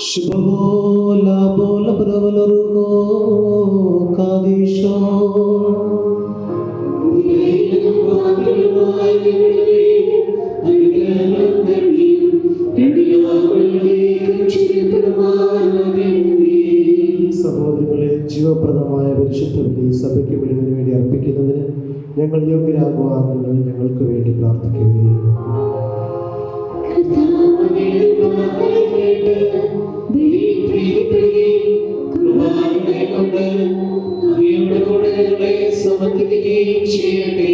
Shbola bola bravalargo kadisho. സഹോദരങ്ങളെ, ജീവപ്രദമായ പരിശുദ്ധ ബലി സഭയ്ക്ക് മുഴുവന് വേണ്ടി അർപ്പിക്കുന്നതിന് ഞങ്ങൾ യോഗ്യരാകുവാൻ നിങ്ങൾ ഞങ്ങൾക്ക് വേണ്ടി പ്രാർത്ഥിക്കുകയും സമർപ്പിക്കുകയും ചെയ്യട്ടെ.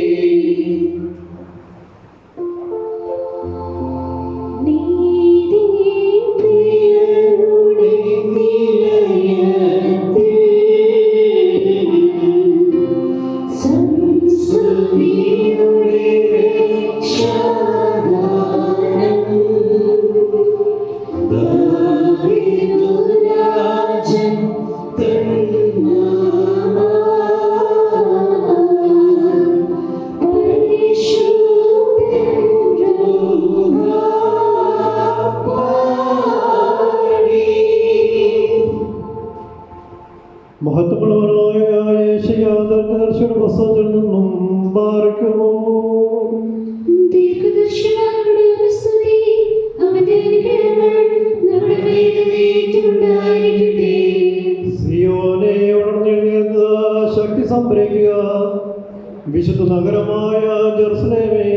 വിശുദ്ധ നഗരമായ ജെറുസലേമേ,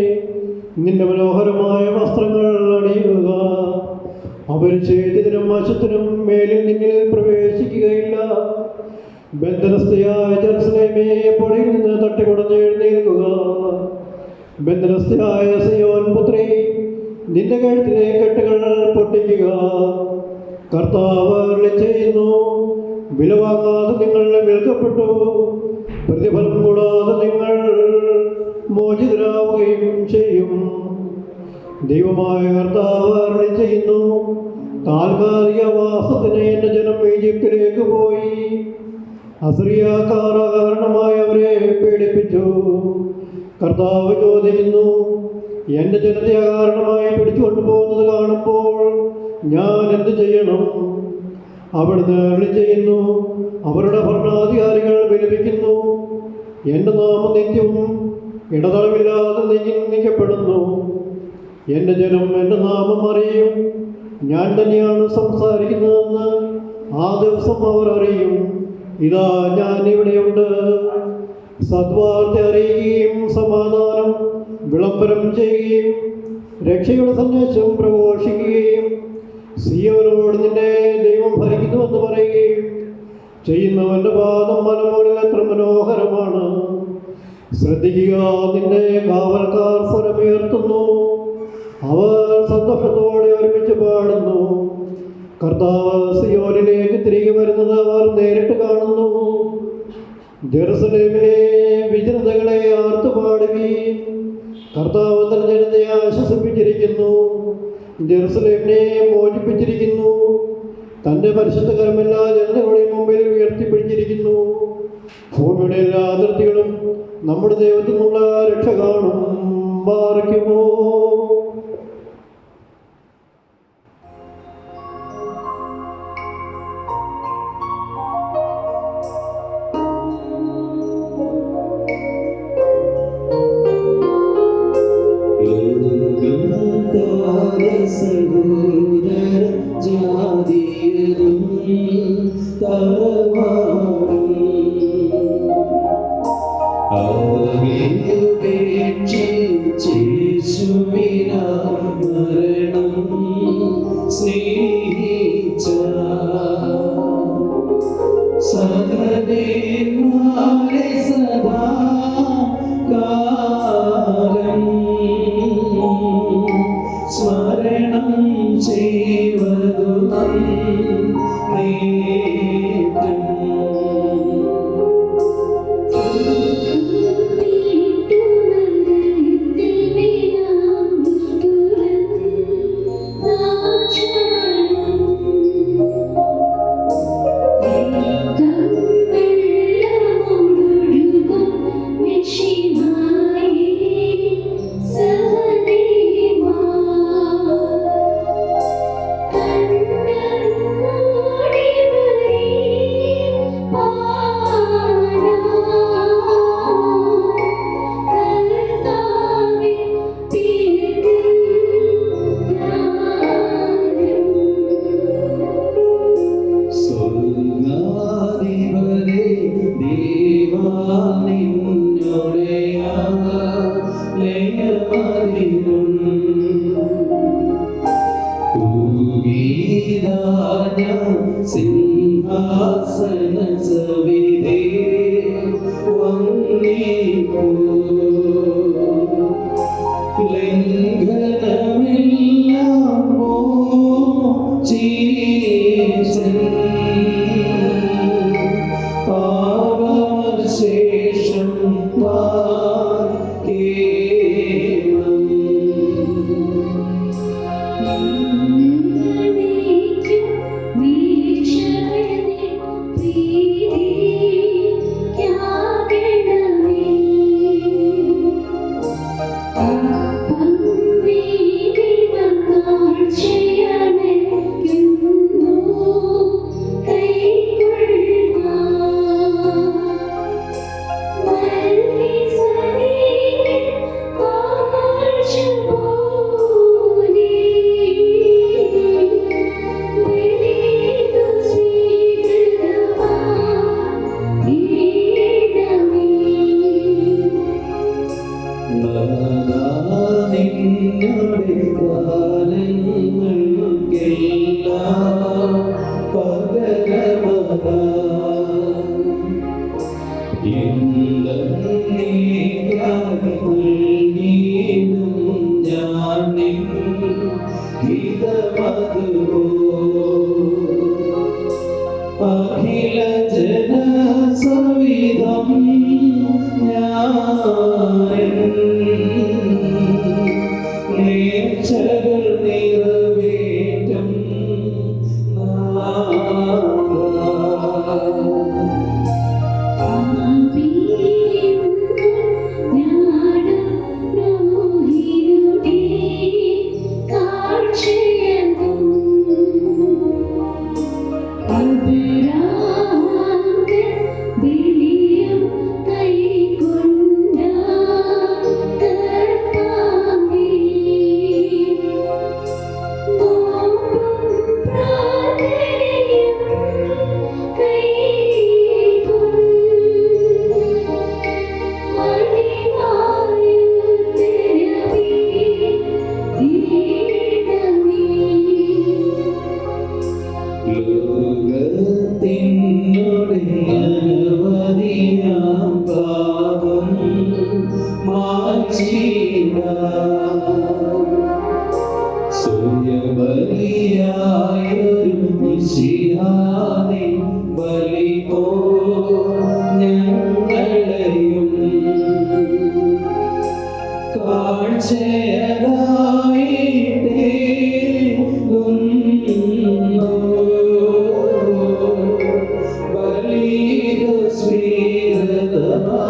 നിന്റെ മനോഹരമായ വസ്ത്രങ്ങൾ അണിയുക. അവർ ചെയ്തതിനും വശത്തിനും മേലിൽ നിന്നിൽ പ്രവേശിക്കുകയില്ല. ബന്ധനസ്ഥയായ ജെറുസലേമേ, പൊടിയിൽ നിന്ന് തട്ടിക്കുടഞ്ഞ് എഴുന്നേൽക്കുക. ബന്ധനസ്ഥയായ സിയോൻ പുത്രി, നിന്റെ കഴുത്തിലെ കെട്ടുകൾ പൊട്ടിക്കുക. കർത്താവ് അരുളിച്ചെയ്യുന്നു, വിലവാങ്ങാതെ നിങ്ങൾ വിൽക്കപ്പെട്ടു, പ്രതിഫലം കൂടാതെ നിങ്ങൾ മോചിതരാവുകയും ചെയ്യും. ദൈവമായ കർത്താവ് അരുളിച്ചെയ്യുന്നു, താൽക്കാലിക വാസത്തിന് എൻ്റെ ജനം ഈജിപ്തിലേക്ക് പോയി. അസിറിയക്കാർ കാരണമായി അവരെ പീഡിപ്പിച്ചു. കർത്താവ് ചോദിക്കുന്നു, എൻ്റെ ജനത്തെ അകാരണമായി പിടിച്ചുകൊണ്ടു പോകുന്നത് കാണുമ്പോൾ ഞാൻ എന്ത് ചെയ്യണം? അവിടുന്ന് അരുളിച്ചെയ്യുന്നു, അവരുടെ ഭരണാധികാരികൾ വിലപിക്കുന്നു. എൻ്റെ നാമം നിത്യവും ഇടതടവില്ലാതെ നിന്ദിക്കപ്പെടുന്നു. എൻ്റെ ജനം എൻ്റെ നാമം അറിയും. ഞാൻ തന്നെയാണ് സംസാരിക്കുന്നതെന്ന് ആ ദിവസം അവർ അറിയും. ഇതാ ഞാൻ ഇവിടെയുണ്ട്. സദ്വാർത്ത അറിയുകയും സമാധാനം വിളംബരം ചെയ്യുകയും രക്ഷയുടെ സന്ദേശം പ്രഘോഷിക്കുകയും സിയോനോട് നിന്നെ ദൈവം ഭരിക്കുന്നുവെന്ന് പറയുകയും ചെയ്യുന്നവൻ്റെ പാദം മലമുകളിൽ എത്ര മനോഹരമാണ്. ശ്രദ്ധിക്കുക, നിന്റെ കാവൽക്കാർ സ്വരമുയർത്തുന്നു, അവർ സന്തോഷത്തോടെ ഒരുമിച്ച് പാടുന്നു. കർത്താവ് സിയോനിലേക്ക് തിരികെ വരുന്നത് അവർ നേരിട്ട് കാണുന്നു. ജെറുസലേമിലെ വിജനതകളെ ആർത്തുപാടുകയും കർത്താവ് തന്റെ ജനതയെ ആശ്വസിപ്പിച്ചിരിക്കുന്നു. ജെറുസലേമിനെ മോചിപ്പിച്ചിരിക്കുന്നു. തൻ്റെ പരിശുദ്ധ കരമെല്ലാ ജനതകളുടെയും മുമ്പിൽ ഉയർത്തിപ്പിടിച്ചിരിക്കുന്നു. ഭൂമിയുടെ എല്ലാ അതിർത്തികളും നമ്മുടെ ദൈവത്തിൽ നിന്നുള്ള രക്ഷ കാണും. ബാറയ്ക്കുമോ സ്മരണം ചെയ്യും. സിംഹാസന സവിധേ വന്നിപ്പോ ലംഘനമെല്ലാം മോചിച്ചൻ പാപശേഷം അഖില ജനസവിധം നേർച്ചകൾ നിറവേറ്റും സൂര്യബലിയായൊരു മിശിഹാനെ ബലി പോ ഞങ്ങളെയും കാഴ്ചയതായിട്ടേ ബലിതു സ്വീകൃതമാ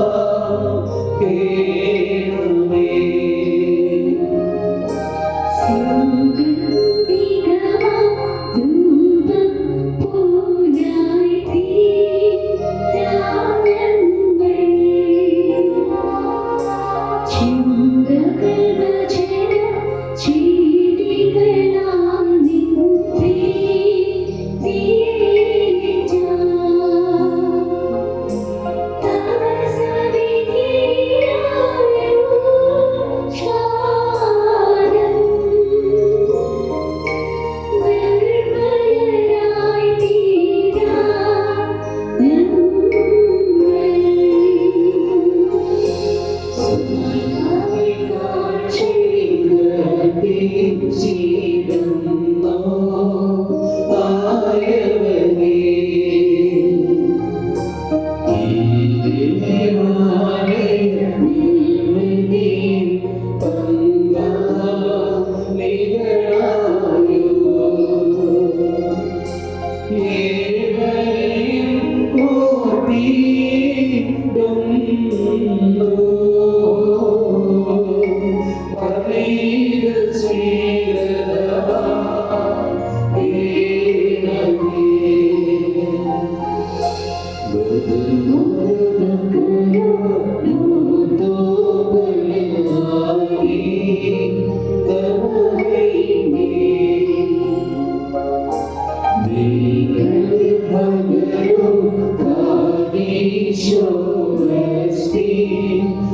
Show us the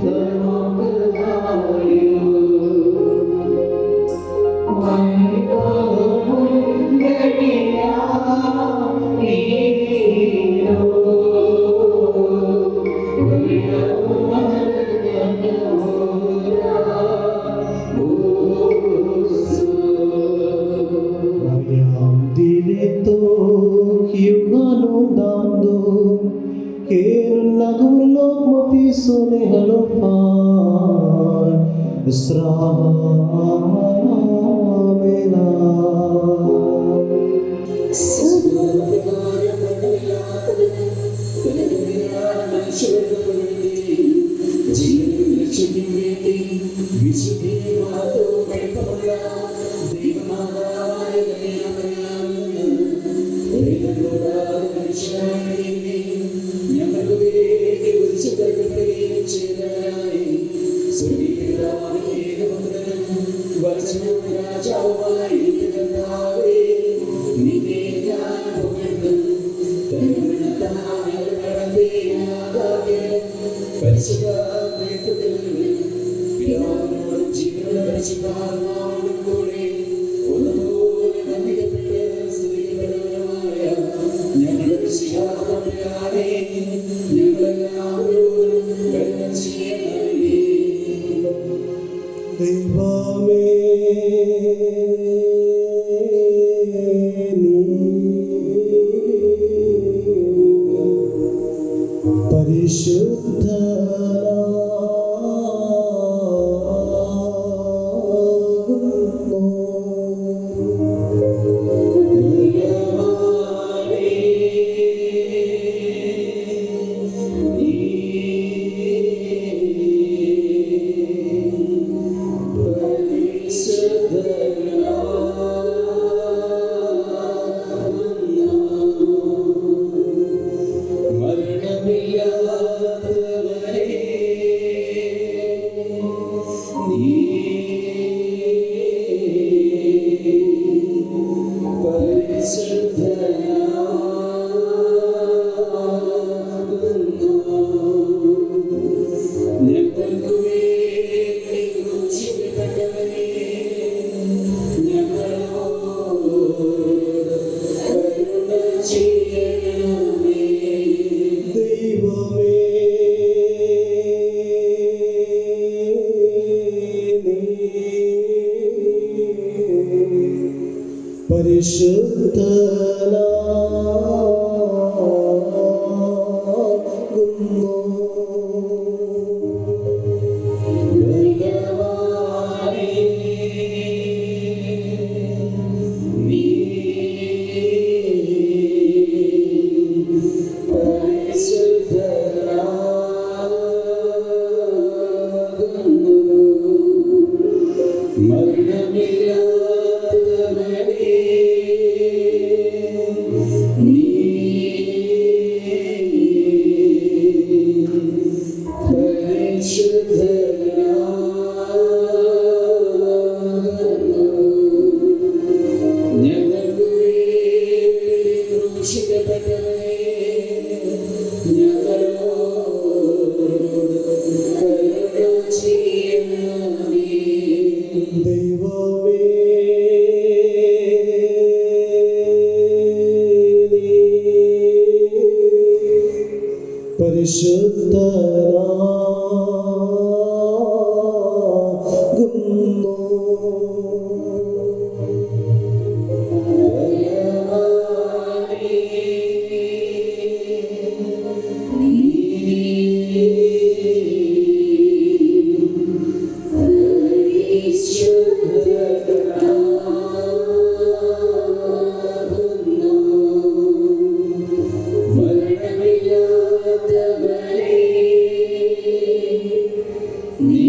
നീ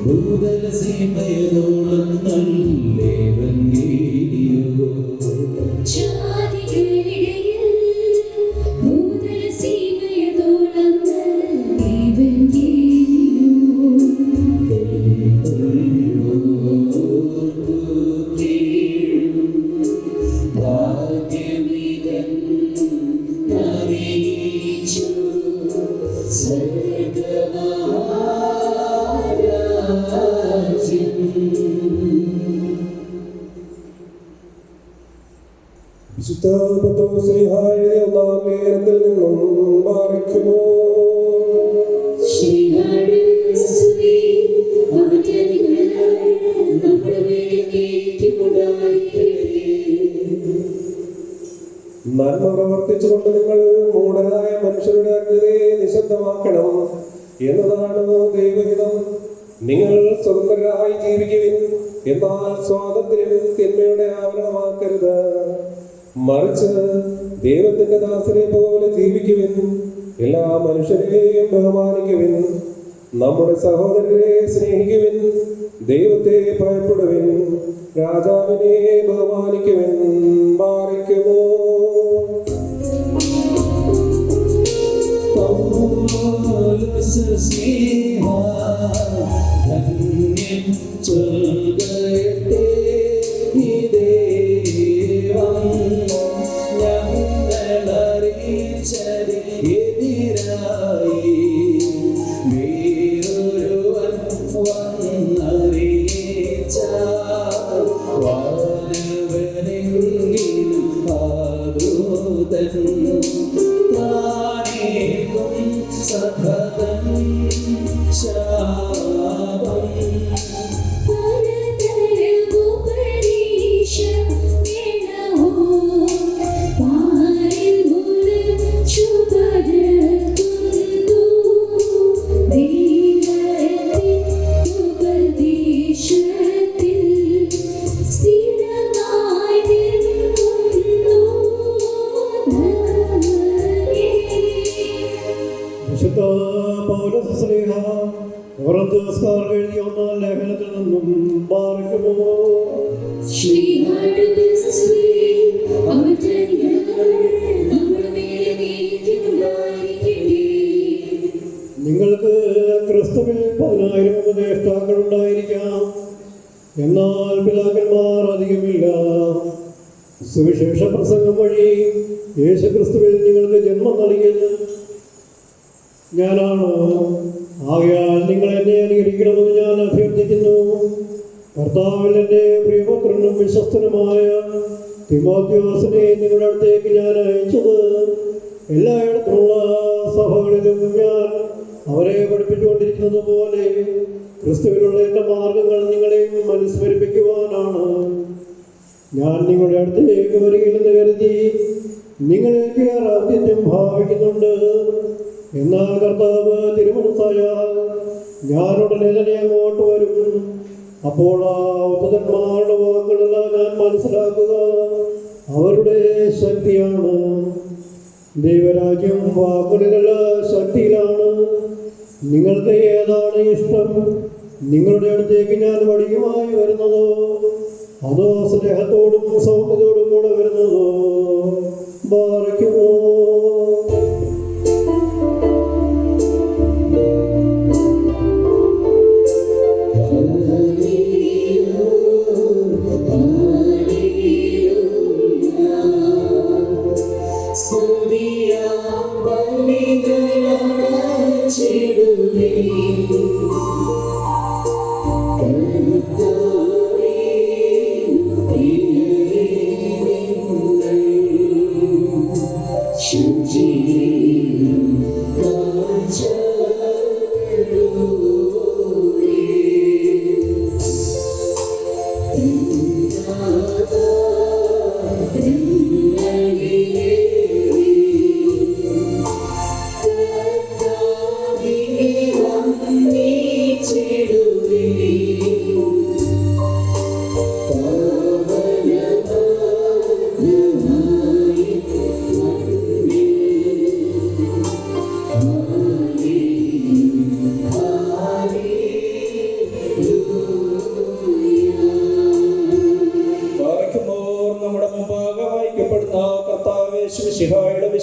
ഭൂതല സീമയോളം നല്ലേവൻഗേലിയോ ജാതികളിടയിൽ ഭൂതലസീമയതോളം നല്ലേവൻഗേലിയോ വിശുദ്ധ പത്രോസ്ലീഹായുടെ ഒന്നാം ലേഖനത്തിൽ നിന്നും പാലിക്കുമോ. നന്മ പ്രവർത്തിച്ചുകൊണ്ട് നിങ്ങൾ മൂഢരായ മനുഷ്യരുടെ അജ്ഞതയെ നിശബ്ദമാക്കണം എന്നതാണ് ദൈവഹിതം. നിങ്ങൾ സ്വതന്ത്രരായി ജീവിക്കുവിൻ, എന്നാൽ സ്വാതന്ത്ര്യം തിന്മയുടെ ആവരണമാക്കരുത്. മറിച്ച് ദൈവത്തിന്റെ ദാസരെ പോലെ ജീവിക്കുവിൻ. എല്ലാ മനുഷ്യരെയും ബഹുമാനിക്കുവിൻ. നമ്മുടെ സഹോദരരെ സ്നേഹിക്കുവിൻ. ദൈവത്തെ ഭയപ്പെടുവിൻ. രാജാവിനെ ബഹുമാനിക്കുവിൻ. മാറിക്കുമോ. വിശുദ്ധ പൗലോസ്ലീഹ കൊരിന്ത്യർക്കാർക്ക് എഴുതിയ ഒന്നാം ലേഖനത്തിൽ നിന്നും പാലിക്കുമോ. നിങ്ങൾക്ക് ക്രിസ്തുവിൽ 10,000 ഉപദേഷ്ടാക്കൾ ഉണ്ടായിരിക്കാം, എന്നാൽ പിതാക്കന്മാർ അധികമില്ല. സുവിശേഷ പ്രസംഗം വഴി യേശുക്രിസ്തുവിൽ നിങ്ങൾക്ക് ജന്മം നൽകിയത് ഞാനാണ്. ആകയാൽ നിങ്ങൾ എന്നെ അനുകരിക്കണമെന്ന് ഞാൻ അഭ്യർത്ഥിക്കുന്നു. കർത്താവിൽ എൻ്റെ പ്രിയപുത്രനും വിശ്വസ്തനുമായ തിമോഥെയോസിനെ നിങ്ങളുടെ അടുത്തേക്ക് ഞാൻ അയച്ചത് എല്ലായിടത്തുമുള്ള സഭകളിലും ഞാൻ അവരെ പഠിപ്പിച്ചുകൊണ്ടിരിക്കുന്നത് പോലെ ക്രിസ്തുവിലുള്ള എൻ്റെ മാർഗങ്ങൾ നിങ്ങളെയും അനുസ്മരിപ്പിക്കുവാനാണ്. ഞാൻ നിങ്ങളുടെ അടുത്തേക്ക് വരികയില്ലെന്ന് കരുതി നിങ്ങളേക്ക് ആദ്യം ഭാവിക്കുന്നുണ്ട്. എന്നാൽ കർത്താവ് തിരുമനസ്സായാൽ ഞാൻ ഉടനെ തന്നെ അങ്ങോട്ട് വരും. അപ്പോൾ ആ ഉദ്ധതന്മാരുടെ വാക്കുകളെല്ലാം ഞാൻ മനസ്സിലാക്കുക അവരുടെ ശക്തിയാണ്. ദൈവരാജ്യം വാക്കുകളിലുള്ള ശക്തിയിലാണ്. നിങ്ങൾക്ക് ഏതാണ് ഇഷ്ടം? നിങ്ങളുടെ അടുത്തേക്ക് ഞാൻ വടിയുമായി വരുന്നതോ അതോ സ്നേഹത്തോടും സൗമ്യതയോടും കൂടെ വരുന്നതോ? ബാറയ്ക്കുമോ.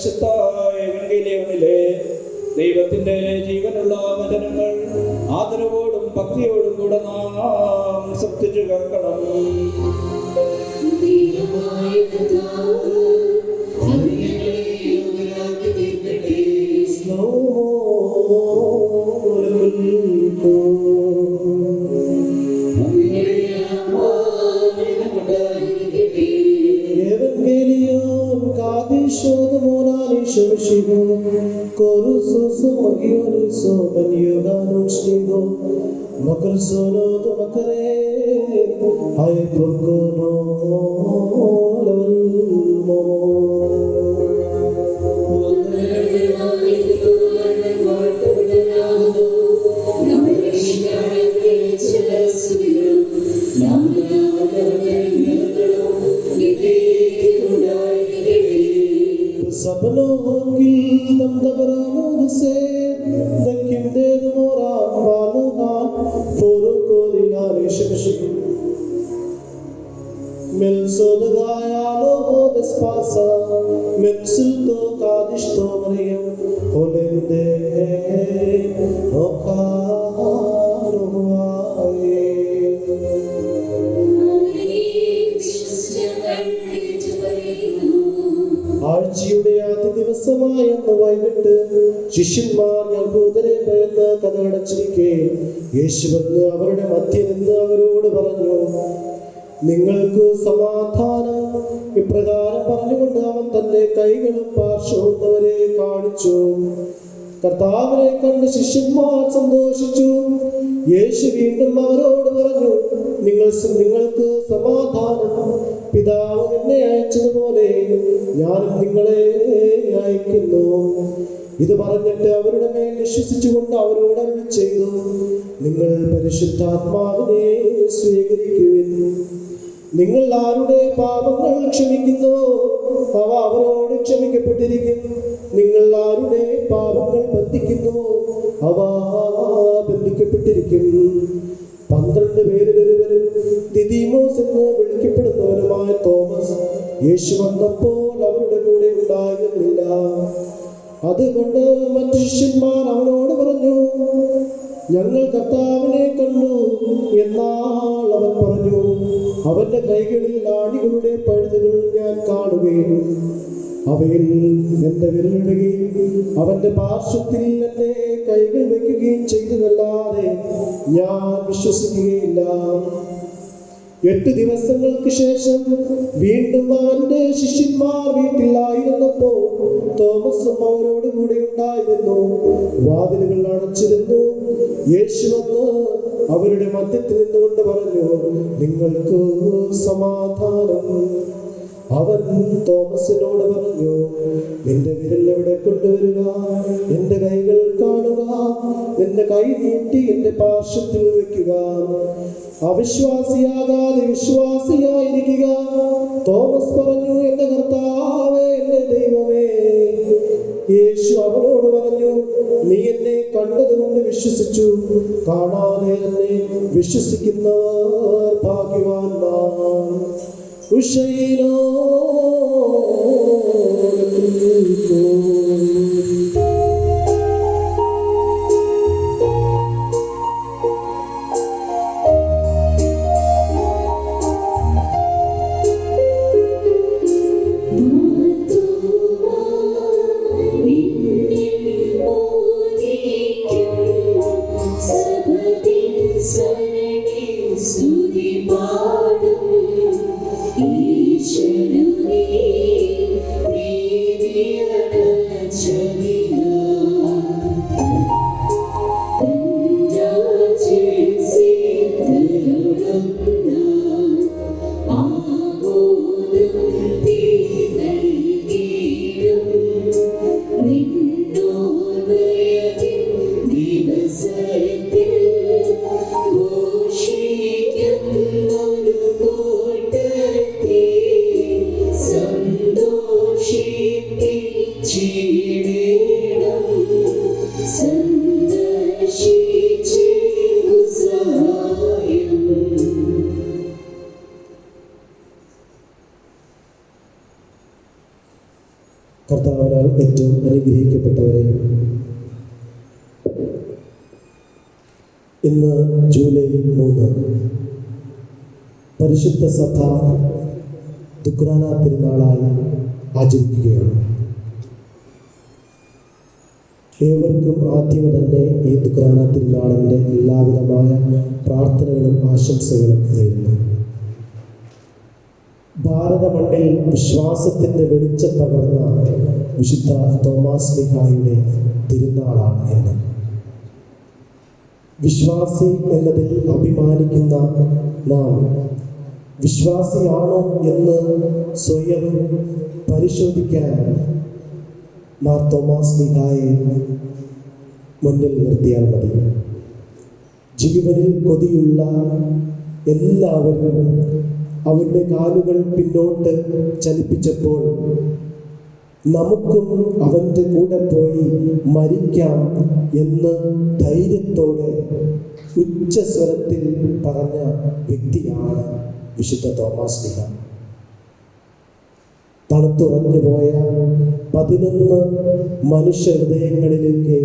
പരിശുദ്ധ എവങ്കേലിയോനിലെ ദൈവത്തിന്റെ ജീവനുള്ള വചനങ്ങൾ ആദരവോടും ഭക്തിയോടും കൂടെ നാം ശ്രദ്ധിച്ചു കേൾക്കണം. ആഴ്ചയുടെ ആദ്യ ദിവസമായ വൈകിട്ട് ശിഷ്യന്മാർ യഹൂദരെ ഭയന്ന് കതകടച്ചിരിക്കെ യേശു വന്ന് അവരുടെ മധ്യേ നിന്ന് അവരോട് പറഞ്ഞു, നിങ്ങൾക്ക് സമാധാനം. ഇപ്രകാരം പറഞ്ഞുകൊണ്ട് അവൻ തന്റെ കൈകളും പാർശ്വവും അവരെ കാണിച്ചു. കർത്താവിനെ കണ്ട് ശിഷ്യന്മാർ സന്തോഷിച്ചു. യേശു വീണ്ടും അവരോട് പറഞ്ഞു, നിങ്ങൾക്ക് സമാധാനം. പിതാവ് എന്നെ അയച്ചതുപോലെ ഞാനും നിങ്ങളെ അയക്കുന്നു. ഇത് പറഞ്ഞിട്ട് അവരുടെ മേൽ വിശ്വസിച്ചുകൊണ്ട് അവരോട് അരുളി ചെയ്തു, നിങ്ങൾ പരിശുദ്ധാത്മാവിനെ സ്വീകരിക്കുവിൻ. നിങ്ങൾ ആരുടെ പാപങ്ങൾ ക്ഷമിക്കുന്നുവോ അവ അവരോട് ക്ഷമിക്കപ്പെട്ടിരിക്കും. നിങ്ങൾ ആരുടെ പാപങ്ങൾ ബന്ധിക്കുന്നുവോ അവ ബന്ധിക്കപ്പെട്ടിരിക്കും. 12 പേരിൽ ഒരുവരും ദിദിമോസ് എന്ന് വിളിക്കപ്പെടുന്നവരുമായ തോമസ് യേശു വന്നപ്പോൾ അവരുടെ കൂടെ ഉണ്ടായിരുന്നില്ല. അതുകൊണ്ട് മറ്റു ശിഷ്യന്മാർ അവനോട് പറഞ്ഞു, ഞങ്ങൾ കർത്താവിനെ കണ്ടു. എന്നാൽ അവൻ പറഞ്ഞു, അവന്റെ കൈകളിൽ ആണികളുടെ പഴുതുകൾ ഞാൻ കാണുകയും അവയിൽ എന്റെ വിരലിടുകയും അവന്റെ പാർശ്വത്തിൽ എന്റെ കൈകൾ വയ്ക്കുകയും ചെയ്തതല്ലാതെ ഞാൻ വിശ്വസിക്കുകയില്ല. 8 ദിവസങ്ങൾക്ക് ശേഷം വീണ്ടും അവന്റെ ശിഷ്യന്മാർ വീട്ടിലായിരുന്നപ്പോൾ തോമസും അവരോട് കൂടെ ഉണ്ടായിരുന്നു. വാതിലുകൾ അടച്ചിരുന്നു. യേശു വന്ന് അവരുടെ മധ്യത്തിൽ നിന്നുകൊണ്ട് പറഞ്ഞു, നിങ്ങൾക്ക് സമാധാനം. അവൻ തോമസിനോട് പറഞ്ഞു, നിന്റെ വിരൽ എവിടെ കൊണ്ടുവരിക, എന്റെ കൈകൾ കാണുക, നിന്റെ കൈ നീട്ടി എന്റെ പാർശ്വത്തിൽ വെക്കുക. അവിശ്വാസിയാകാതെ വിശ്വാസിയായിരിക്കുക. തോമസ് പറഞ്ഞു, എന്റെ കർത്താവേ, എന്റെ ദൈവമേ. യേശു അവനോട് പറഞ്ഞു, നീ എന്നെ കണ്ടതുകൊണ്ട് വിശ്വസിച്ചു. കാണാതെ എന്നെ വിശ്വസിക്കുന്നവർ ഭാഗ്യവാന്മാർ. ഉഷയിലോ ഈശ്വരനേ, കർത്താവിനാൽ ഏറ്റവും അനുഗ്രഹിക്കപ്പെട്ടവരെ, ഇന്ന് ജൂലൈ 3 പരിശുദ്ധ സഭ ദുഃഖാന പെരുന്നാളായി ആചരിക്കുകയാണ്. ഏവർക്കും ആദ്യമേ തന്നെ ഈ ദുഃഖാന തിരുനാളിൻ്റെ എല്ലാവിധമായ പ്രാർത്ഥനകളും ആശംസകളും നേരുന്നു. ഭാരത മണ്ണിൽ വിശ്വാസത്തിൻ്റെ വെളിച്ചം പകർന്ന വിശുദ്ധ തോമാസ് ശ്ലീഹായുടെ തിരുനാളാണ് എന്ന്. വിശ്വാസി എന്നതിൽ അഭിമാനിക്കുന്ന നാം വിശ്വാസിയാണോ എന്ന് സ്വയം പരിശോധിക്കാൻ മാർ തോമാസ് ശ്ലീഹായെ മുന്നിൽ നിർത്തിയാൽ മതി. ജീവനിൽ കൊതിയുള്ള എല്ലാവരും അവരുടെ കാലുകൾ പിന്നോട്ട് ചലിപ്പിച്ചപ്പോൾ നമുക്കും അവൻ്റെ കൂടെ പോയി മരിക്കാം എന്ന് ധൈര്യത്തോടെ ഉച്ചസ്വരത്തിൽ പറഞ്ഞ വ്യക്തിയാണ് വിശുദ്ധ തോമാസ് ശ്ലീഹ. തണുത്തുറഞ്ഞു പോയ 11 മനുഷ്യ ഹൃദയങ്ങളിലേക്ക്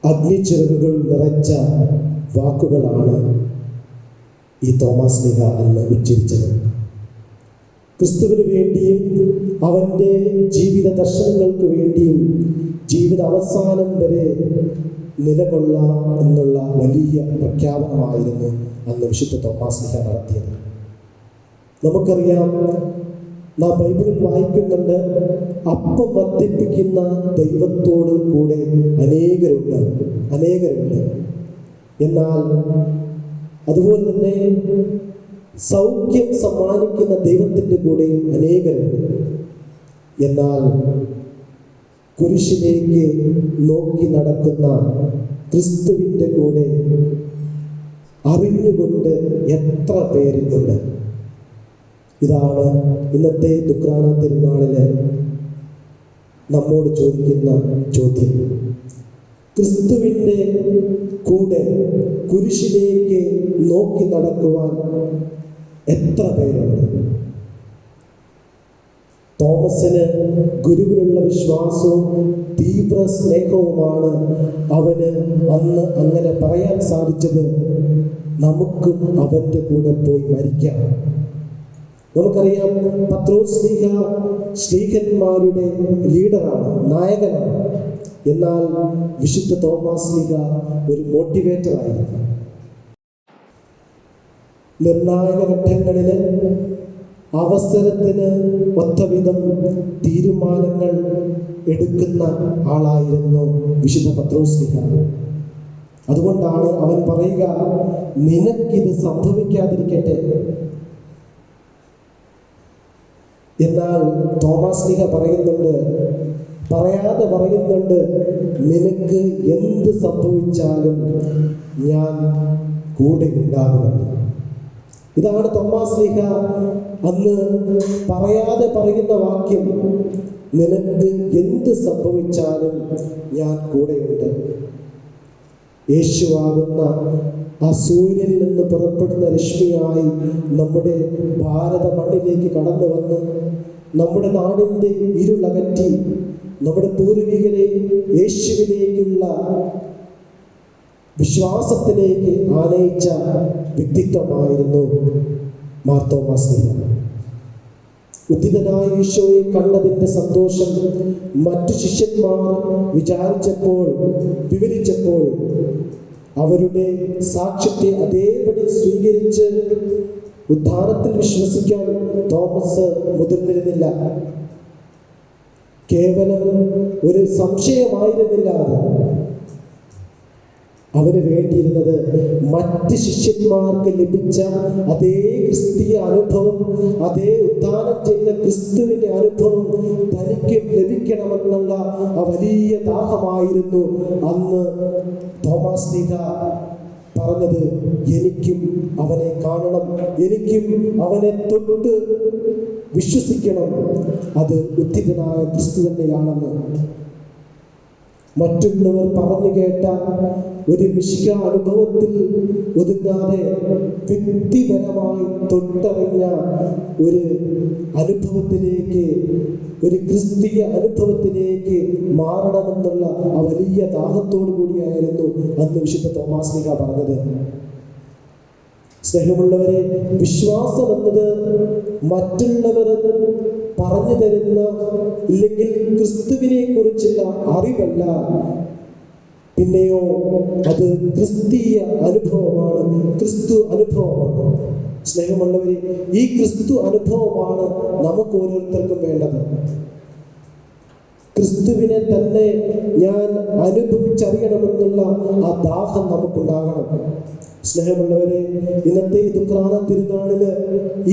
അഗ്നിച്ചിറകുകൾ നിറച്ച വാക്കുകളാണ് ഈ തോമാസ് ശ്ലീഹ അന്ന് ഉച്ചരിച്ചത്. ക്രിസ്തുവിന് വേണ്ടിയും അവൻ്റെ ജീവിത ദർശനങ്ങൾക്ക് വേണ്ടിയും ജീവിത അവസാനം വരെ നിലകൊള്ളാം എന്നുള്ള വലിയ പ്രഖ്യാപനമായിരുന്നു അന്ന് വിശുദ്ധ തോമാസ് ശ്ലീഹ നടത്തിയത്. നമുക്കറിയാം, നാം ബൈബിളിൽ വായിക്കുന്നുണ്ട്, അപ്പം വർദ്ധിപ്പിക്കുന്ന ദൈവത്തോട് കൂടെ അനേകരുണ്ട്. എന്നാൽ അതുപോലെ തന്നെ സൗഖ്യം സമ്മാനിക്കുന്ന ദൈവത്തിൻ്റെ കൂടെയും അനേകരുണ്ട്. എന്നാൽ കുരിശിലേക്ക് നോക്കി നടക്കുന്ന ക്രിസ്തുവിൻ്റെ കൂടെ അറിഞ്ഞുകൊണ്ട് എത്ര പേരുണ്ട്? ഇതാണ് ഇന്നത്തെ ദുഃഖാന തിരുനാളില് നമ്മോട് ചോദിക്കുന്ന ചോദ്യം. ക്രിസ്തുവിൻ്റെ കൂടെ കുരിശിലേക്ക് നോക്കി നടക്കുവാൻ എത്ര പേരുണ്ട്? തോമസിന് ഗുരുവിലുള്ള വിശ്വാസവും തീവ്ര സ്നേഹവുമാണ് അവന് അന്ന് അങ്ങനെ പറയാൻ സാധിച്ചത്. നമുക്കും അവൻ്റെ കൂടെ പോയി മരിക്കാം. നമുക്കറിയാം, പത്രോസ് ശ്ലീഹ ശ്ലീഹന്മാരുടെ ലീഡറാണ്, നായകനാണ്. എന്നാൽ വിശുദ്ധ തോമാസ് ശ്ലീഹ ഒരു മോട്ടിവേറ്ററായിരുന്നു. നിർണായക ഘട്ടങ്ങളിൽ അവസരത്തിന് ഒത്തവിധം തീരുമാനങ്ങൾ എടുക്കുന്ന ആളായിരുന്നു വിശുദ്ധ പത്രോസ് ശ്ലീഹ. അതുകൊണ്ടാണ് അവൻ പറയുക, നിനക്കിത് സംഭവിക്കാതിരിക്കട്ടെ. എന്നാൽ തോമാസ് ശ്ലീഹ പറയാതെ പറയുന്നുണ്ട്, നിനക്ക് എന്ത് സംഭവിച്ചാലും ഞാൻ കൂടെ ഉണ്ടാകുമെന്ന്. ഇതാണ് തോമാസ് ശ്ലീഹ അന്ന് പറയാതെ പറയുന്ന വാക്യം. നിനക്ക് എന്ത് സംഭവിച്ചാലും ഞാൻ കൂടെയുണ്ട്. യേശുവാകുന്ന ആ സൂര്യനിൽ നിന്ന് പുറപ്പെടുന്ന രശ്മിയായി നമ്മുടെ ഭാരത മണ്ണിലേക്ക് കടന്നു വന്ന് നമ്മുടെ നാടിൻ്റെ ഇരുളകറ്റി നമ്മുടെ പൂർവികരെ യേശുവിലേക്കുള്ള വിശ്വാസത്തിലേക്ക് ആനയിച്ച വ്യക്തിത്വമായിരുന്നു മാർ തോമാസ് ശ്ലീഹ. ഉദ്ധിതനായ ഈശോയെ കണ്ടതിൻ്റെ സന്തോഷം മറ്റു ശിഷ്യന്മാർ വിവരിച്ചപ്പോൾ അവരുടെ സാക്ഷ്യത്തെ അതേപടി സ്വീകരിച്ച് ഉദ്ധാനത്തിൽ വിശ്വസിക്കാൻ തോമസ് മുതിർന്നിരുന്നില്ല. കേവലം ഒരു സംശയമായിരുന്നില്ല അവന് വേണ്ടിയിരുന്നത്. മറ്റ് ശിഷ്യന്മാർക്ക് ലഭിച്ച അതേ ക്രിസ്തീയ അനുഭവം, അതേ ഉദ്ധാനം ചെയ്ത ക്രിസ്തുവിൻ്റെ അനുഭവം തനിക്ക് ലഭിക്കണമെന്നുള്ള ആ വലിയ ദാഹമായിരുന്നു അന്ന് തോമാസ് ശ്ലീഹ പറഞ്ഞത്. എനിക്കും അവനെ കാണണം, എനിക്കും അവനെ തൊട്ട് വിശ്വസിക്കണം, അത് ഉദ്ധിതനായ ക്രിസ്തു തന്നെയാണെന്ന്. മറ്റുള്ളവർ പറഞ്ഞു കേട്ട ഒരു മിശിക അനുഭവത്തിൽ ഒതുങ്ങാതെ വ്യക്തിപരമായി തൊട്ടറിഞ്ഞ ഒരു അനുഭവത്തിലേക്ക്, ഒരു ക്രിസ്തീയ അനുഭവത്തിലേക്ക് മാറണമെന്നുള്ള ആ വലിയ ദാഹത്തോടു കൂടിയായിരുന്നു അന്ന് വിശുദ്ധ തോമാസ് ശ്ലീഹ പറഞ്ഞത്. സ്നേഹമുള്ളവരെ, വിശ്വാസം എന്നത് മറ്റുള്ളവർ പറഞ്ഞു തരുന്ന ഇല്ലെങ്കിൽ ക്രിസ്തുവിനെ കുറിച്ചുള്ള അറിവല്ല, പിന്നെയോ അത് ക്രിസ്തീയ അനുഭവമാണ്, ക്രിസ്തു അനുഭവമാണ്. സ്നേഹമുള്ളവരെ, ഈ ക്രിസ്തു അനുഭവമാണ് നമുക്ക് ഓരോരുത്തർക്കും വേണ്ടത്. ക്രിസ്തുവിനെ തന്നെ ഞാൻ അനുഭവിച്ചറിയണമെന്നുള്ള ആ ദാഹം നമുക്കുണ്ടാകണം. സ്നേഹമുള്ളവരെ, ഇന്നത്തെ ഈ ദുഃഖാന തിരുനാളില്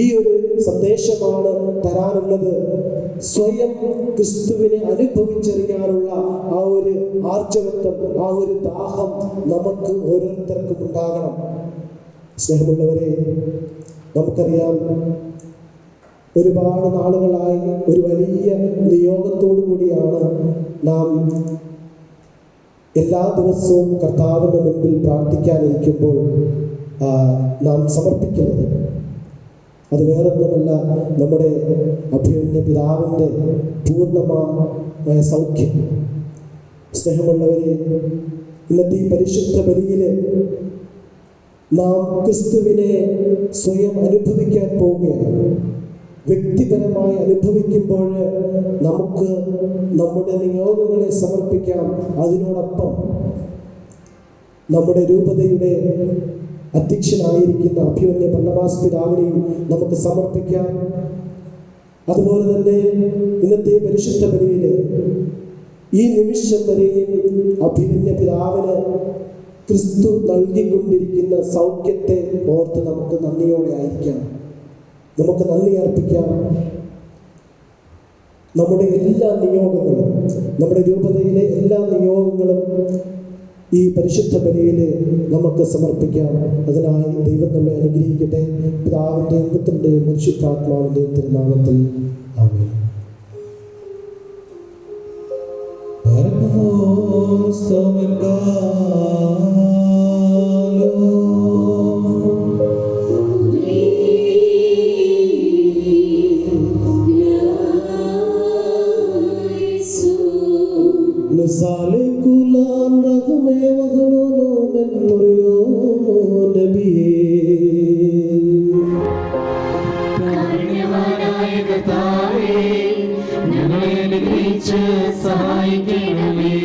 ഈ ഒരു സന്ദേശമാണ് തരാനുള്ളത്. സ്വയം ക്രിസ്തുവിനെ അനുഭവിച്ചറിയാനുള്ള ആ ഒരു ആർജവത്വം, ആ ഒരു ദാഹം നമുക്ക് ഓരോരുത്തർക്കും ഉണ്ടാകണം. സ്നേഹമുള്ളവരെ, നമുക്കറിയാം, ഒരുപാട് നാളുകളായി ഒരു വലിയ നിയോഗത്തോടു കൂടിയാണ് നാം എല്ലാ ദിവസവും കർത്താവിൻ്റെ മുൻപിൽ പ്രാർത്ഥിക്കാനിരിക്കുമ്പോൾ നാം സമർപ്പിക്കുന്നത്. അത് വേറൊന്നുമല്ല, നമ്മുടെ അഭിമന്യ പിതാവിൻ്റെ പൂർണ്ണമായ സൗഖ്യം. സ്നേഹമുള്ളവരെ, ഇന്നത്തെ ഈ പരിശുദ്ധ ബലിയിൽ നാം ക്രിസ്തുവിനെ സ്വയം അനുഭവിക്കാൻ പോവുകയാണ്. വ്യക്തിപരമായി അനുഭവിക്കുമ്പോൾ നമുക്ക് നമ്മുടെ നിയോഗങ്ങളെ സമർപ്പിക്കാം. അതിനോടൊപ്പം നമ്മുടെ രൂപതയുടെ അധ്യക്ഷനായിരിക്കുന്ന അഭിമന്യ ബർണ്ണബാസ് പിതാവിനെയും നമുക്ക് സമർപ്പിക്കാം. അതുപോലെ തന്നെ ഇന്നത്തെ പരിശുദ്ധ ബലിയിൽ ഈ നിമിഷം വരെയും അഭിമന്യ പിതാവിന് ക്രിസ്തു നൽകിക്കൊണ്ടിരിക്കുന്ന സൗഖ്യത്തെ ഓർത്ത് നമുക്ക് നന്ദിയോടെ ആയിരിക്കാം, നമുക്ക് നന്ദി അർപ്പിക്കാം. നമ്മുടെ എല്ലാ നിയോഗങ്ങളും, നമ്മുടെ രൂപതയിലെ എല്ലാ നിയോഗങ്ങളും ഈ പരിശുദ്ധ ബലിയിൽ നമുക്ക് സമർപ്പിക്കാം. അതിനായി ദൈവം നമ്മെ അനുഗ്രഹിക്കട്ടെ. പിതാവിൻ്റെയും പുത്രൻ്റെയും പരിശുദ്ധാത്മാവിൻ്റെയും തിരുനാമത്തിൽ ആമേൻ. Sale kulan rahume wahnono men muriyo nabiye. കാരുണ്യവാനായ കർത്താവേ, ഞങ്ങളെ അനുഗ്രഹിച്ച് സഹായിക്കണമേ.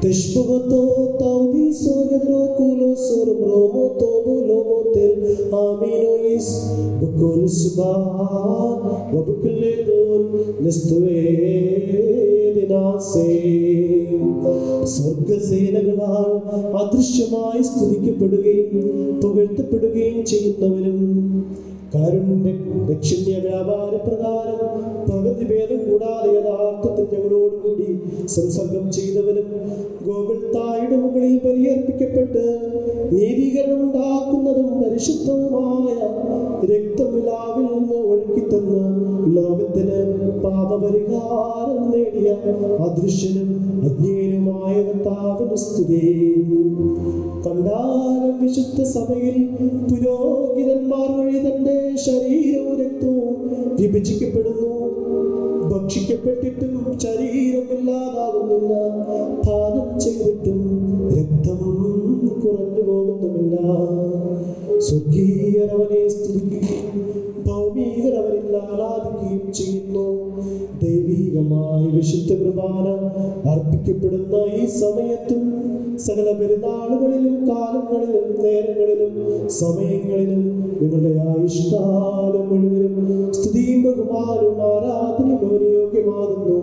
Teshbogoto taudi sogedro kulo sormromo tobulo motel aminois bukul subhan wabukledon nistuwe dinase. സ്വർഗസേനകളാൽ അദൃശ്യമായി സ്തുതിക്കപ്പെടുകയും പുകഴ്ത്തപ്പെടുകയും ചെയ്യുന്നവരും കാരുണ്യ ദക്ഷിണ്യ വ്യാപാര പ്രകാരം പകുതി ഭേദം കൂടാതെ യഥാർത്ഥത്തിൽ ഞങ്ങളോടുകൂടി സംസർഗം ചെയ്തവനും ഗോകുൽത്തായുടെ മുകളിൽ ബലിയർപ്പിക്കപ്പെട്ട് നീതീകരണം ഉണ്ടാക്കുന്നതും പരിശുദ്ധവുമായ രക്തമിലാവിൽ നിന്ന് ഒഴുക്കിത്തന്ന് ലോകത്തിന് പാപപരിഹാരം നേടിയ അദൃശ്യനും അജ്ഞേയനുമായ കർത്താവിന് സ്തുതി. കണ്ടാലും വിശുദ്ധ സഭയിൽ പുരോഹിതന്മാർ വഴി തന്റെ ശരീരവും രക്തവും വിഭജിക്കപ്പെടുന്നു. ഭക്ഷിക്കപ്പെട്ടിട്ടും ശരീരമില്ലാതാകുന്നില്ല, പാനം ചെയ്തിട്ടും രക്തം കുറഞ്ഞു പോകുന്നുമില്ല. സ്വർഗീയരവനെ സ്തുതിക്കുകയും ഭൗമികരവനിൽ ആരാധിക്കുകയും ചെയ്യുന്നു. ദൈവികമായ വിശുദ്ധ കുർബാന അർപ്പിക്കപ്പെടുന്ന ഈ സമയത്തും സകല പെരുന്നാളുകളിലും കാലങ്ങളിലും നേരങ്ങളിലും സമയങ്ങളിലും നിങ്ങളുടെ ആയുഷ്കാലം മുഴുവനും സ്തുതിയും ബഹുമാനവും ആരാധനയും യോഗ്യമാകുന്നു.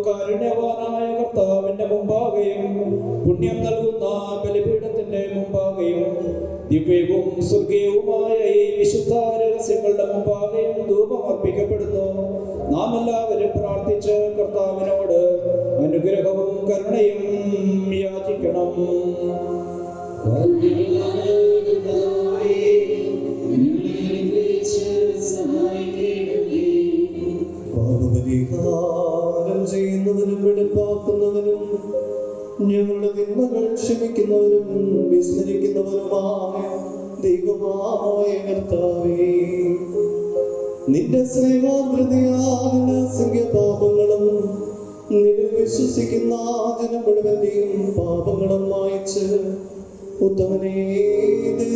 കാരുണ്യവാനായ കർത്താവിന്റെ മുമ്പാകെയും പുണ്യം നൽകുന്ന ബലിപീഠത്തിന്റെ മുമ്പാകെയും ദിവ്യവും സ്വർഗീയവുമായ ഈ വിശുദ്ധ രഹസ്യങ്ങളുടെ മുമ്പാകെയും ധൂപം അർപ്പിക്കപ്പെടുന്നു. നാം എല്ലാവരും പ്രാർത്ഥിച്ച് കർത്താവിനോട് അനുഗ്രഹവും കരുണയും യാചിക്കണം. ക്ഷമിക്കുന്നവരും വിസ്മരിക്കുന്നവരുമായ ദൈവമായ കർത്താവേ, നിന്റെ സ്നേഹാദ്രതയാൽ സംഖ്യപാപങ്ങളും നിന്നെ വിശ്വസിക്കുന്ന ജനം മുഴുവന്റെയും പാപങ്ങളും മായ്ച്ച് ഉത്തമനേ നീ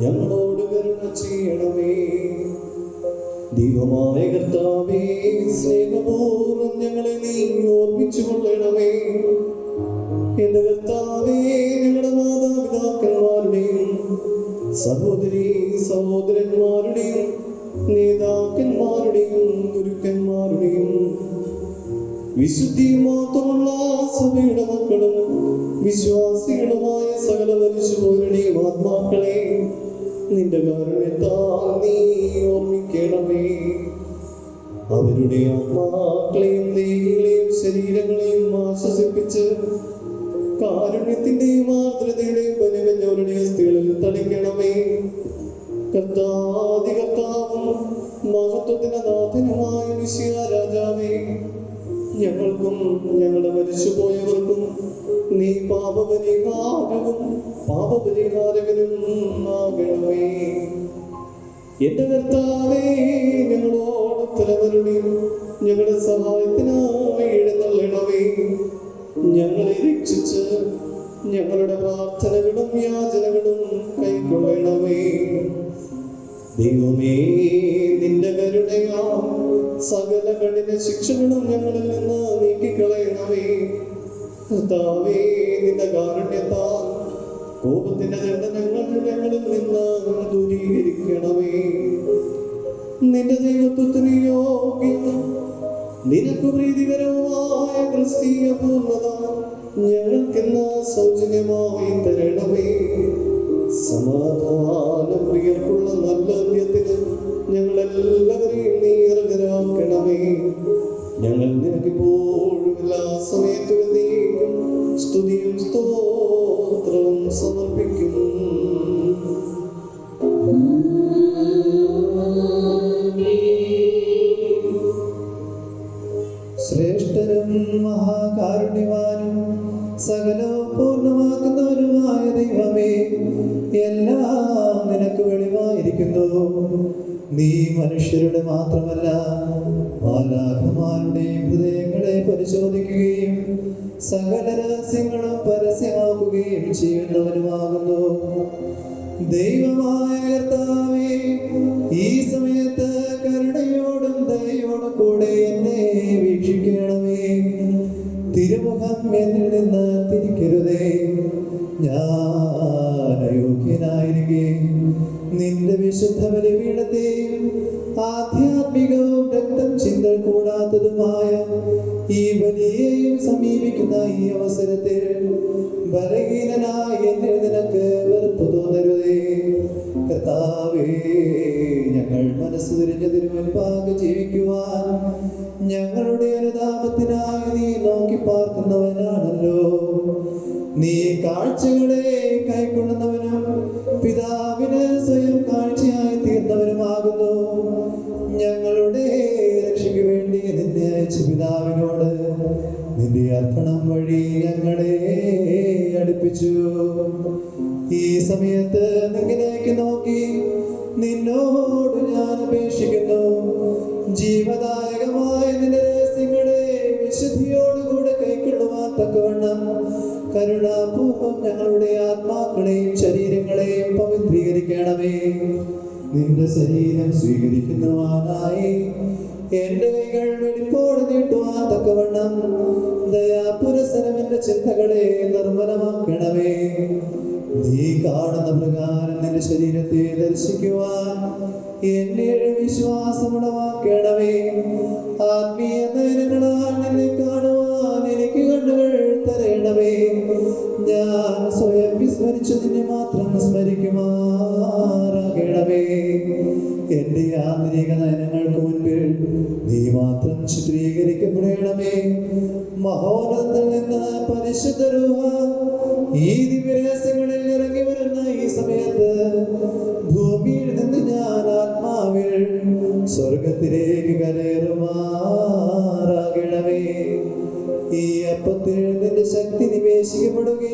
ഞങ്ങളോട് കരുണ ചെയ്യണമേ. ദൈവമായ കർത്താവേ, സ്നേഹപൂർവ്വം ഞങ്ങളെ നീ ഓർമ്മിച്ചു കൊള്ളണമേ. എന്റെ കർത്താവേ, ഞങ്ങളുടെ മാതാപിതാക്കന്മാരുടെയും സഹോദരീ സഹോദരന്മാരുടെയും നേതാക്കന്മാരുടെയും ഗുരുക്കന്മാരുടെയും വിശുദ്ധിയും മാത്രമുള്ള സഭയുടെ മക്കളും വിശ്വാസികളുമായ സകല മനുഷ്യരുടെയും ആത്മാക്കളെ നിന്റെ കാരുണ്യത്താൽ നീ ഓർമ്മിക്കണമേ. അവരുടെ ആത്മാക്കളെയും ദേഹികളെയും ശരീരങ്ങളെയും ആശ്വസിപ്പിച്ച് കാരുണ്യത്തിന്റെയും ആർദ്രതയുടെയും ബലവഞ്ഞവരുടെ അസ്ഥികളിൽ തളിക്കണമേ. കർത്താവും മഹത്വത്തിന് നാഥനുമായ മിശിഹാ രാജാവേ, ഞങ്ങൾക്കും ഞങ്ങളുടെ മരിച്ചുപോയവർക്കും നീ പാപപരിഹാരകനും ആകണമേ. എന്റെ കർത്താവേ, ഞങ്ങളോട് തലവരുടെയും ഞങ്ങളുടെ സഹായത്തിനായി എഴുന്നള്ളണമേ. ഞങ്ങളെ രക്ഷിച്ച് ഞങ്ങളുടെ പ്രാർത്ഥനകളും യാചനകളും കൈക്കൊള്ളണമേ. ദൈവമേ, നിന്റെ കരുണയാ സകല കഠിന ശിക്ഷകളും ഞങ്ങളിൽ നിന്ന് നീക്കിക്കളയണമേ. കർത്താവേ, നിന്റെ കാരുണ്യത്താൽ കോപത്തിന്റെ ദണ്ഡനങ്ങൾ ഞങ്ങളിൽ നിന്ന് ദൂരീകരിക്കണമേ. നിന്റെ ദൈവത്വത്തിന് യോഗ്യം നിനക്ക് പ്രീതികരമായ ക്രിസ്തീയ പൂർണ്ണത ഞങ്ങൾക്കെന്ന് സൗജന്യമായി തരണമേ. സമാധാനം പ്രിയർക്കുള്ള നല്ല അന്ത്യത്തിന് ഞങ്ങളെല്ലാവരെയും നീ അർഹരാക്കണമേ. ഞങ്ങൾ നിനക്കിപ്പോഴും എല്ലാ സമയത്തും നീക്കും സ്തുതിയും സ്തോത്രവും സമർപ്പിക്കും. ശ്രേഷ്ഠനും മഹാകാരുണ്യവാനും സകലവും പൂർണ്ണമാക്കുന്നവനുമായ ദൈവമേ, എല്ലാം നിനക്ക് വെളിവായിരിക്കുന്നു. നീ മനുഷ്യരുടെ മാത്രമല്ല മാലാഖമാരുടെയും ഹൃദയങ്ങളെ പരിശോധിക്കുകയും സകല രഹസ്യങ്ങളും പരസ്യമാക്കുകയും ചെയ്യുന്നവനുമാകുന്നു. ദൈവമായ കർത്താവേ, ഈ സമയത്ത് കരുണയോടും ദയയോടും കൂടെ എന്നെ വീക്ഷിക്കണമേ. തിരുമുഖം എന്നിൽ നിന്ന് തിരിക്കരുതേ. ഞാൻ അയോഗ്യനായിരിക്കെ നിന്റെ വിശുദ്ധ ബലിപീഠത്തെയും ആധ്യാത്മികവും രക്തം ചിന്തൽ കൂടാത്തതുമായ ഈ ബലിയെയും സമീപിക്കുന്ന ഈ അവസരത്തിൽ ബലഹീനനായി എന്നിൽ നിനക്ക് വെറുപ്പ് തോന്നരുതേ. കർത്താവേ, ഞങ്ങൾ മനസ്സ് തിരിഞ്ഞ് തിരുമുൻപാകെ ജീവിക്കുവാൻ ഞങ്ങളുടെ അനുതാപത്തിനായി നീ നോക്കി പാർക്കുന്നവനാണല്ലോ. നീ കാഴ്ചകളെ കൈക്കൊള്ളുന്നവനും പിതാവിന് സ്വയം കാഴ്ചയായി തീർന്നവനുമാകുന്നു. ഞങ്ങളുടെ രക്ഷയ്ക്ക് വേണ്ടി നിന്നെ അയച്ച പിതാവിനോട് നിന്റെ അർപ്പണം വഴി ഞങ്ങളെ അടുപ്പിച്ചു. ഈ സമയത്ത് നിന്നിലേക്ക് നോക്കി നിന്നോട് ഞാൻ അപേക്ഷിക്കുന്നു. ജീവദായകമായ നിന്റെ രഹസ്യങ്ങളെ വിശുദ്ധിയോടുകൂടെ കൈക്കൊള്ളുവാൻ തക്കവണ്ണം കരുണാപൂർവം ഞങ്ങളുടെ ആത്മാക്കളെയും ശരീരങ്ങളെയും പവിത്രീകരിക്കണമേ. നിന്റെ ശരീരം സ്വീകരിക്കുന്നവാനായി എന്റെ കൈകൾ വെളിപ്പോട് നീട്ടുവാൻ തക്കവണ്ണം ദയാപുരസരം എന്റെ ചിന്തകളെ നിർമ്മലമാക്കണമേ. നീ കാണുന്ന പ്രകാരം നിന്റെ ശരീരത്തെ ദർശിക്കുവാൻ എന്നെ വിശ്വാസമുളവാക്കണമേ. ആത്മീയ നയനങ്ങളാൽ നിന്നെ കാണുവാൻ എനിക്ക് കണ്ണുകൾ തരണമേ. ഞാൻ സ്വയം വിസ്മരിച്ചു നിന്നെ മാത്രം സ്മരിക്കുമാറാകണമേ. എന്റെ ആന്തരിക നയനങ്ങൾക്ക് മുൻപിൽ നീ മാത്രം ചിത്രീകരിക്കപ്പെടണമേ. മഹോന്നതത്തിൽ നിന്ന് പരിശുദ്ധ രൂപ ഈ ദിവ്യരഹസ്യങ്ങളിൽ ഇറങ്ങി വരുന്ന ഈ സമയത്ത് ഭൂമിയിൽ നിന്ന് ഞാൻ ആത്മാവിൽ സ്വർഗത്തിലേക്ക് കരേറുമാറാകണമേ. ഈ അപ്പത്തിൽ നിന്റെ ശക്തി നിവേശിക്കപ്പെടുകയും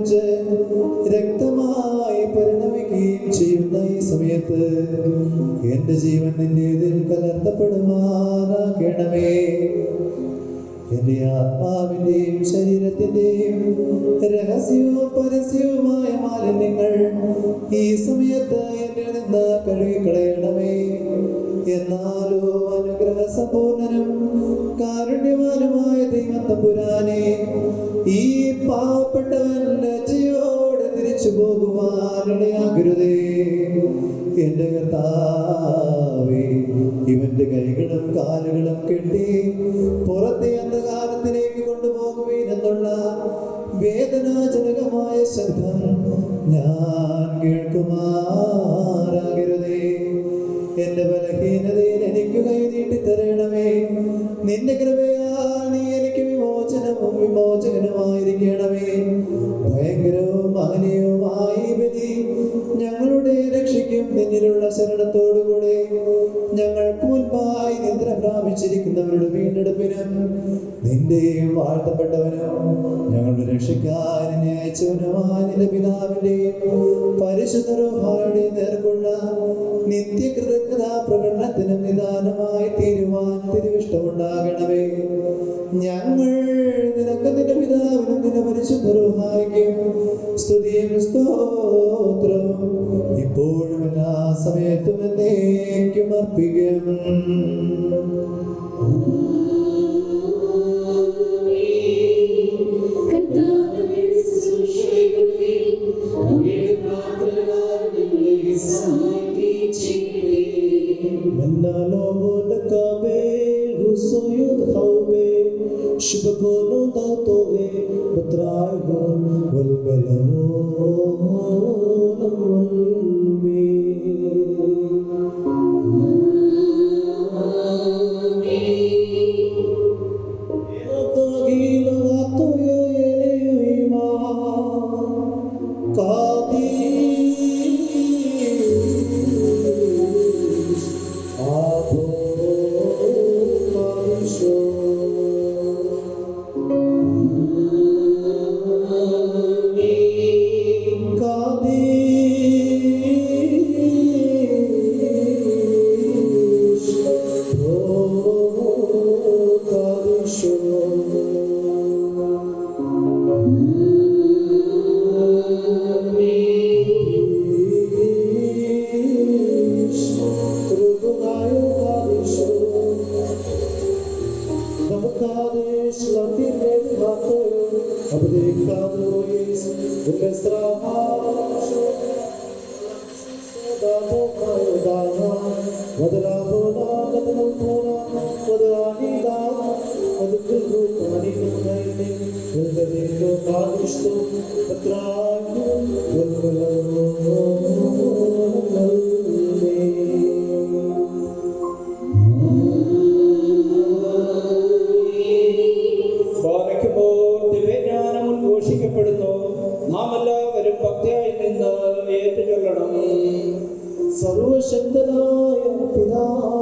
സംഭവിച്ച് രക്തമായി പരിണമിക്കുകയും ചെയ്യുന്ന ഈ സമയത്ത് എന്റെ ജീവൻ നിന്റേതിൽ കലർത്തപ്പെടുമാറാകണമേ. എന്റെ ആത്മാവിന്റെയും ശരീരത്തിന്റെയും രഹസ്യവും പരസ്യവുമായ മാലിന്യങ്ങൾ ഈ സമയത്ത് എന്നിൽ നിന്ന് കഴുകിക്കളയണമേ. എന്നാലോ അനുഗ്രഹ സമ്പൂർണനും കാരുണ്യവാനുമായ ദൈവം തമ്പുരാനെ, ഈ പാവപ്പെട്ടവൻ ലജ്ജയോടെ തിരിച്ചു പോകുവാനിടയാകരുതേ. എന്റെ കർത്താവേ, ഇവന്റെ കൈകളും കാലുകളും കെട്ടി പുറത്തെ അന്ധകാരത്തിലേക്ക് കൊണ്ടുപോകുവീനെന്നുള്ള വേദനാജനകമായ ശബ്ദം ഞാൻ കേൾക്കുമാറാകരുതേ. എന്റെ ബലഹീനതയിൽ എനിക്ക് കൈ നീട്ടിത്തരണമേ. നിന്റെ കൃപയാൽ നീ എനിക്ക് വിമോചനവും വിമോചകനുമായിരിക്കണമേ. ഭയങ്കരവും മഹനീയവുമായ ബലി ഞങ്ങളുടെ രക്ഷയ്ക്കും നിന്നിലുള്ള ശരണത്തോടുകൂടെ ഞങ്ങൾക്ക് മുൻപായി നിദ്ര പ്രാപിച്ചിരിക്കുന്നവരുടെ വീണ്ടെടുപ്പിനും നിന്റെയും വാഴ്ത്തപ്പെട്ടവനും ഞങ്ങളുടെ രക്ഷയ്ക്കായി നിന്നെ അയച്ചവനുമായ നിന്റെ പിതാവിന്റെയും പരിശുദ്ധ റൂഹായുടെയും നേർക്കുള്ള നിത്യകൃതജ്ഞതാ പ്രകടനത്തിനും നിദാനമായി തീരുവാൻ തിരുവിഷ്ടമുണ്ടാകണമേ. ഞങ്ങൾ നിനക്ക് നിന്റെ പിതാവിനും നിന്റെ പരിശുദ്ധ റൂഹായ്ക്കും സ്തുതിയും സ്തോത്രവും ഇപ്പോഴും എല്ലാ സമയത്തും എന്നേക്കും അർപ്പിക്കും. സർവശക്തനായ പിതാവ്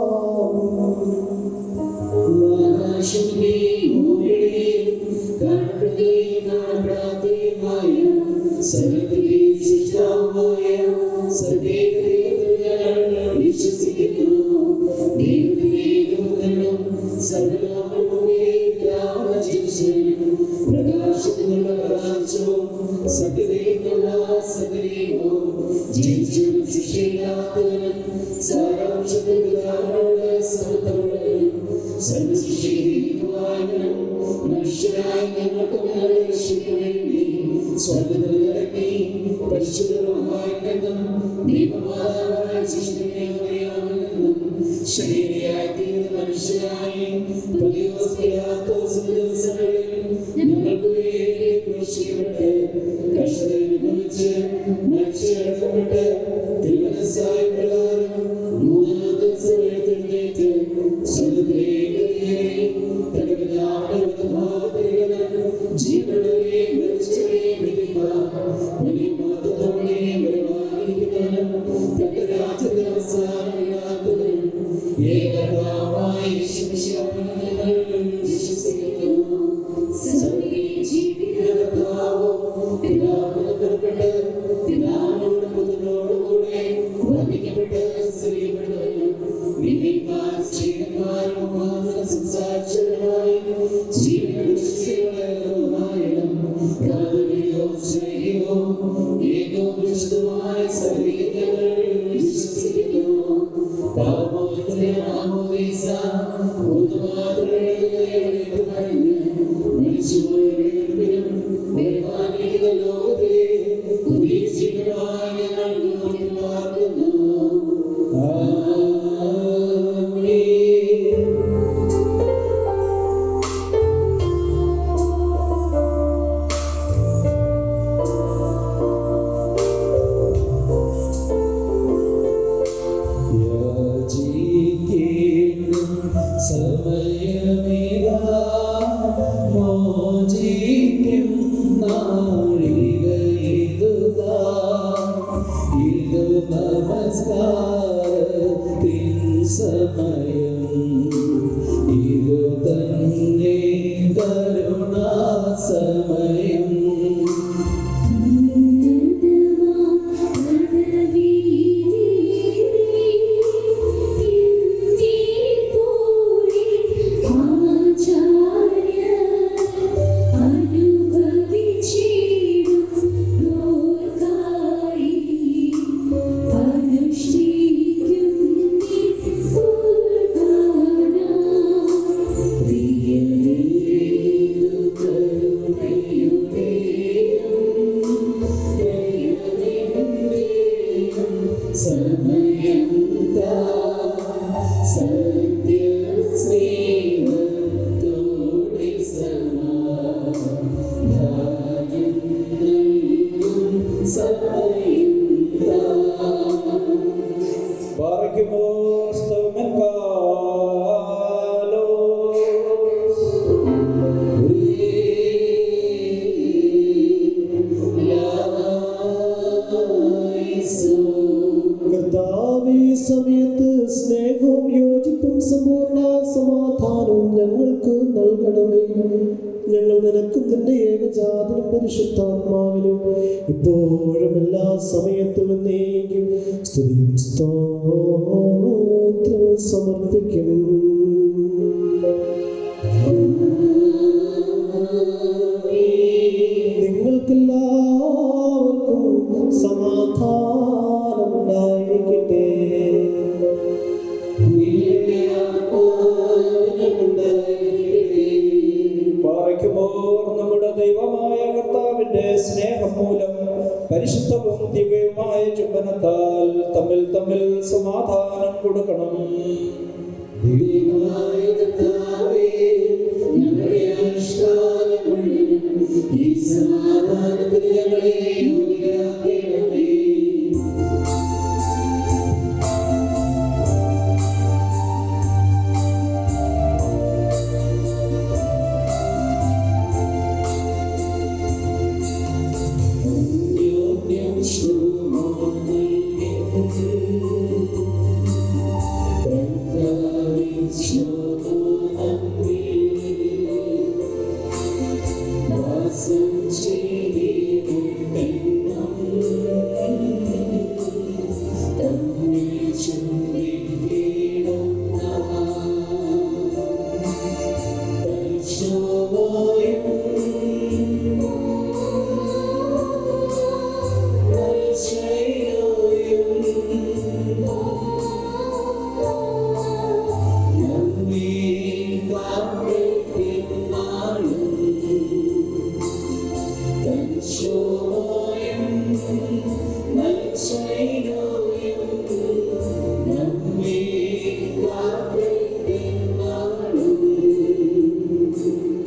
ജീവിക്കുന്ന നമസ്കാരത്തിൻ സമയം ഇതു തന്നെ കരുണാസമയം കർത്താവേ, സമയത്ത് സ്നേഹവും യോജിപ്പും സമ്പൂർണ്ണ സമാധാനവും ഞങ്ങൾക്ക് നൽകണമേ. ഞങ്ങൾ നിനക്കും നിന്റെ ഏകജാതനും പരിശുദ്ധാത്മാവിനും ഇപ്പോഴും എല്ലാ സമയത്തും എന്നേക്കും സ്തുതിയും സ്തോത്രവും സമർപ്പിക്കും. നിങ്ങൾക്കെല്ലാവർക്കും സമാധാനം ഉണ്ടായിരിക്കട്ടെ. നമ്മുടെ ദൈവമായ കർത്താവിന്റെ സ്നേഹം മൂലം പരിശുദ്ധവും ദിവ്യവുമായ ചുംബനത്താൽ തമ്മിൽ തമ്മിൽ സമാധാനം കൊടുക്കണം. ഈ സമാധാനത്തിന് ഞങ്ങളെ യോഗ്യരാക്കണമേ.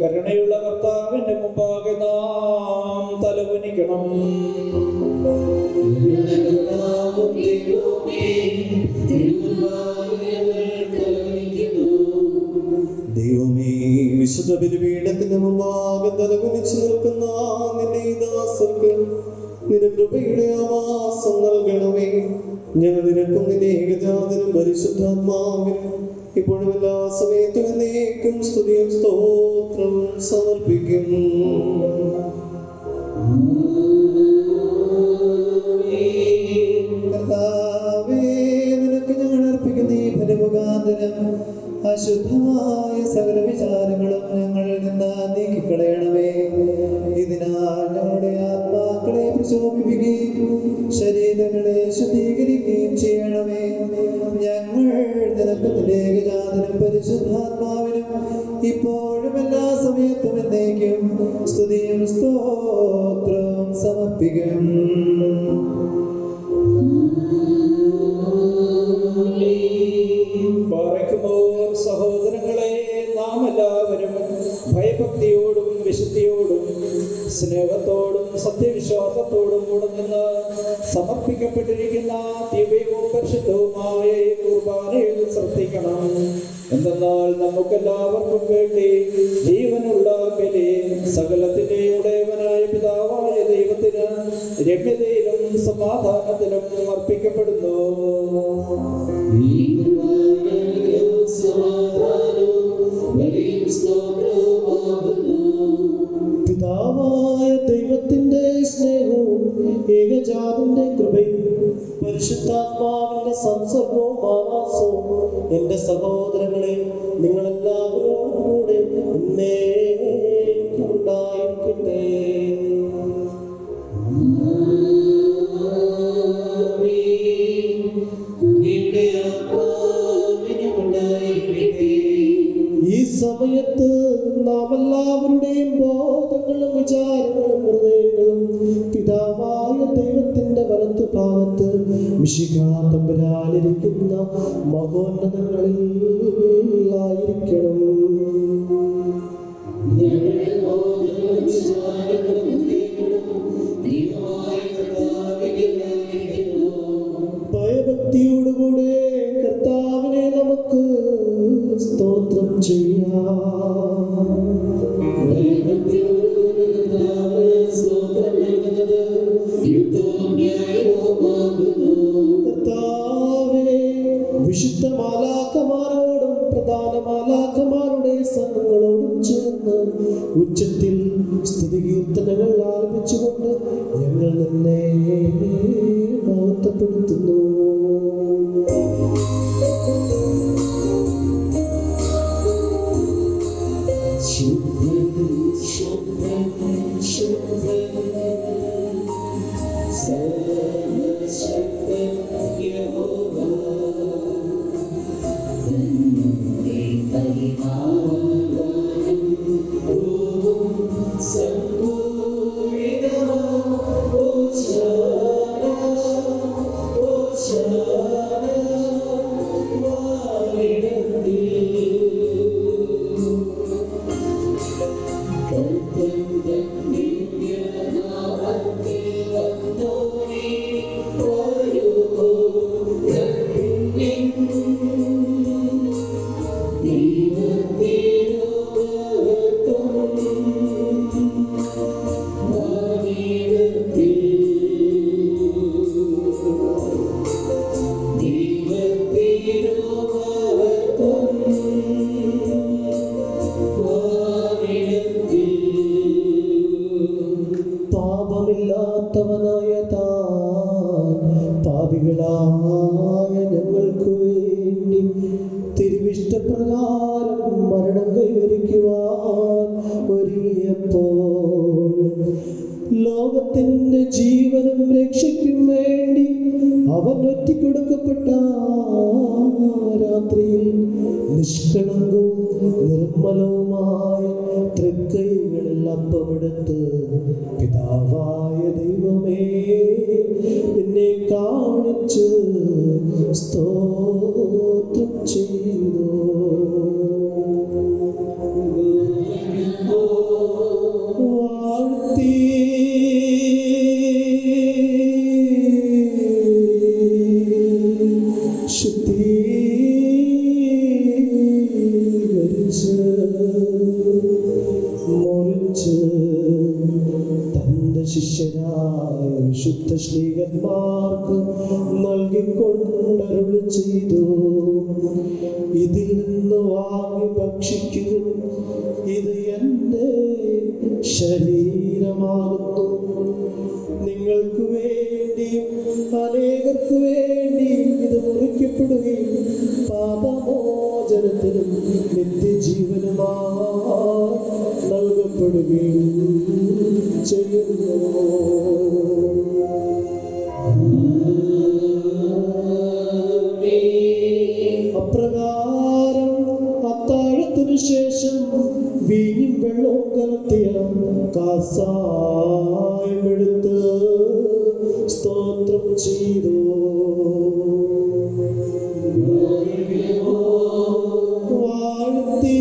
കരുണയുള്ള കർത്താവിന്റെ മുമ്പാകെ നാം തലകുനിക്കണം. ദൈവമേ, വിശുദ്ധ ബലിപീഠത്തിന് മുമ്പാകെ തലകുനിച്ചു നിൽക്കുന്ന നിന്റെ ദാസർക്ക് നിന്റെ കൃപയുടെ ആവാസം നൽകണമേ. ഞങ്ങൾ നിനക്കും നിന്റെ ഏകജാതനും പരിശുദ്ധാത്മാവിനും ഇപ്പോഴും എല്ലാ സമയത്തും എന്നേക്കും സ്തുതിയും സ്തോത്രവും സമർപ്പിക്കും. കർത്താവേ, നിനക്ക് ഞങ്ങൾ അർപ്പിക്കുന്ന ഈ ഫലമുഖാന്തരം അശുദ്ധമായ സകല വിചാരങ്ങളും ഞങ്ങളിൽ നിന്ന് നീക്കിക്കളയണമേ. ഇതിനാൽ ഞങ്ങളുടെ ആത്മാക്കളെ പ്രശോഭിപ്പിക്കുകയും ശരീരങ്ങളെ ശുദ്ധീകരിക്കുകയും ചെയ്യണമേ. ഞങ്ങൾ നിനക്ക് നിന്റെ ഏകജാതനും പരിശുദ്ധാത്മാവിനും ഇപ്പോഴും എല്ലാ സമയത്തും എന്നേക്കും സ്തുതിയും സ്തോത്രവും സമർപ്പിക്കും. സഹോദരങ്ങളെ, നാം എല്ലാവരും ഭയഭക്തിയോടും വിശുദ്ധിയോടും സ്നേഹത്തോടും സത്യവിശ്വാസത്തോടും കൂടെ നിന്ന് സമർപ്പിക്കപ്പെട്ടിരിക്കുന്ന ദിവ്യവും പരിശുദ്ധവുമായ കുർബാനയിൽ ശ്രദ്ധിക്കണം. എന്തെന്നാൽ നമുക്കെല്ലാവർക്കും വേണ്ടി ജീവനുള്ള ബലി സകലത്തിന്റെ ഉടയവനായ പിതാവായ ദൈവത്തിന് രമ്യതയിലും സമാധാനത്തിലും അർപ്പിക്കപ്പെടുന്നു. പിതാവായ ദൈവത്തിന്റെ സ്നേഹവും ഏകജാതന്റെ കൃപയും പരിശുദ്ധാത്മാവിന്റെ സംസർഗവും ആവാസവും എന്റെ സഹോദരങ്ങളെ നിങ്ങളെല്ലാവരോടും കൂടെ ഉണ്ടായിരിക്കട്ടെ. ഈ സമയത്ത് നാം എല്ലാവരുടെയും ബോധങ്ങളും വിചാരങ്ങളും ഹൃദയങ്ങളും പിതാവായ ദൈവത്തിന്റെ വലത്തു ഭാഗത്ത് മിശിഹാ തമ്പുരാനിരിക്കുന്ന മഹോന്നതങ്ങളിൽ ആയിരിക്കണം. ഭയഭക്തിയോടുകൂടെ കർത്താവിനെ നമുക്ക് സ്തോത്രം ചെയ്യാം. കർത്താവേ, വിശുദ്ധ മാലാഖമാരോടും പ്രധാന മാലാഖമാരുടെ സംഘങ്ങളോടും ചേർന്ന് ഉച്ചത്തിൽ സ്തുതികീർത്തനങ്ങൾ ആലപിച്ചുകൊണ്ട് ഞങ്ങൾ നിന്നെ മഹത്വപ്പെടുത്തുന്നു. പാപമില്ലാത്തവനായ താൻ പാപികളായ ഞങ്ങൾക്ക് വേണ്ടി തിരുവിഷ്ടപ്രകാരം മരണം കൈവരിക്കുവാൻ ഒരുങ്ങിയപ്പോൾ ലോകത്തിന്റെ ജീവനും രക്ഷയ്ക്കും വേണ്ടി അവൻ ഒറ്റിക്കൊടുക്കപ്പെട്ട രാത്രിയിൽ നിഷ്കളങ്കവും നിർമ്മലവുമായ തൃക്കൈകളിൽ അപ്പമെടുത്ത് പിതാവായ ദൈവമേ എന്നെ കാണിച്ച് സ്തോത്രം ചെയ്തു. വാഴ്ത്തി ശുദ്ധീകരിച്ച് മുറിച്ച് തന്റെ ശിഷ്യരായ വിശുദ്ധ ശ്ലീഹന്മാർക്ക് നൽകിക്കൊണ്ടരുളി ചെയ്തു. ഇതിൽ നിന്ന് വാങ്ങി ഭക്ഷിക്കുക, ഇത് എൻ്റെ ശരീരമാകുന്നു. നിങ്ങൾക്ക് വേണ്ടിയും അനേകർക്ക് വേണ്ടിയും ഇത് മുറിക്കപ്പെടുകയും പാപമോചനത്തിനും നിത്യജീവനുമായി നൽകപ്പെടുകയും ചെയ്യുന്നു. അപ്രകാരം അത്താഴത്തിനു ശേഷം വീഞ്ഞും വെള്ളവും കലർത്തിയ കാസായമെടുത്ത് സ്തോത്രം ചെയ്തു. വാഴ്ത്തി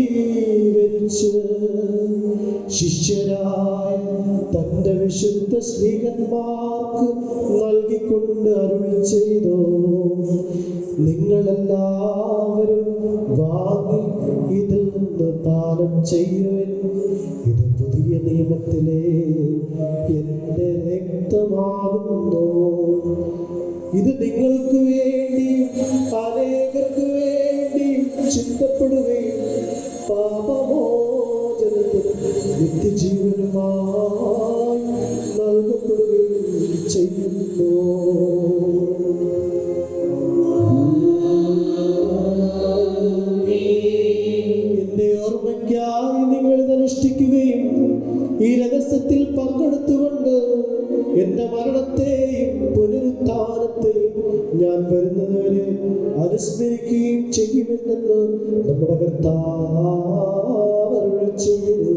ശുദ്ധീകരിച്ച് ശിഷ്യരായ തന്റെ വിശുദ്ധ ശ്ലീഹന്മാർക്ക് നൽകിക്കൊണ്ട് അരുളി ചെയ്തു. നിങ്ങളെല്ലാവരും വാങ്ങി ഇതിൽ നിന്ന് പാനം ചെയ്യുവിൻ. ഇത് പുതിയ നിയമത്തിലെ എൻ്റെ രക്തമാകുന്നു. ഇത് നിങ്ങൾക്ക് വേണ്ടി അനേകർക്ക് വേണ്ടി ചിന്തപ്പെടുകയും പാപമോചനത്തിനും നിത്യജീവനുമായി നൽകപ്പെടുകയും ചെയ്യുന്നു. എന്റെ ഓർമ്മയ്ക്കായി നിങ്ങൾ അനുഷ്ഠിക്കുകയും ഈ രഹസ്യത്തിൽ പങ്കെടുത്തുകൊണ്ട് എന്റെ മരണത്തെയും പുനരുത്ഥാനത്തെയും ഞാൻ വരുന്നതുവരെ അനുസ്മരിക്കുകയും ചെയ്യുമെന്ന് നമ്മുടെ കർത്താവ് അരുളി ചെയ്തു.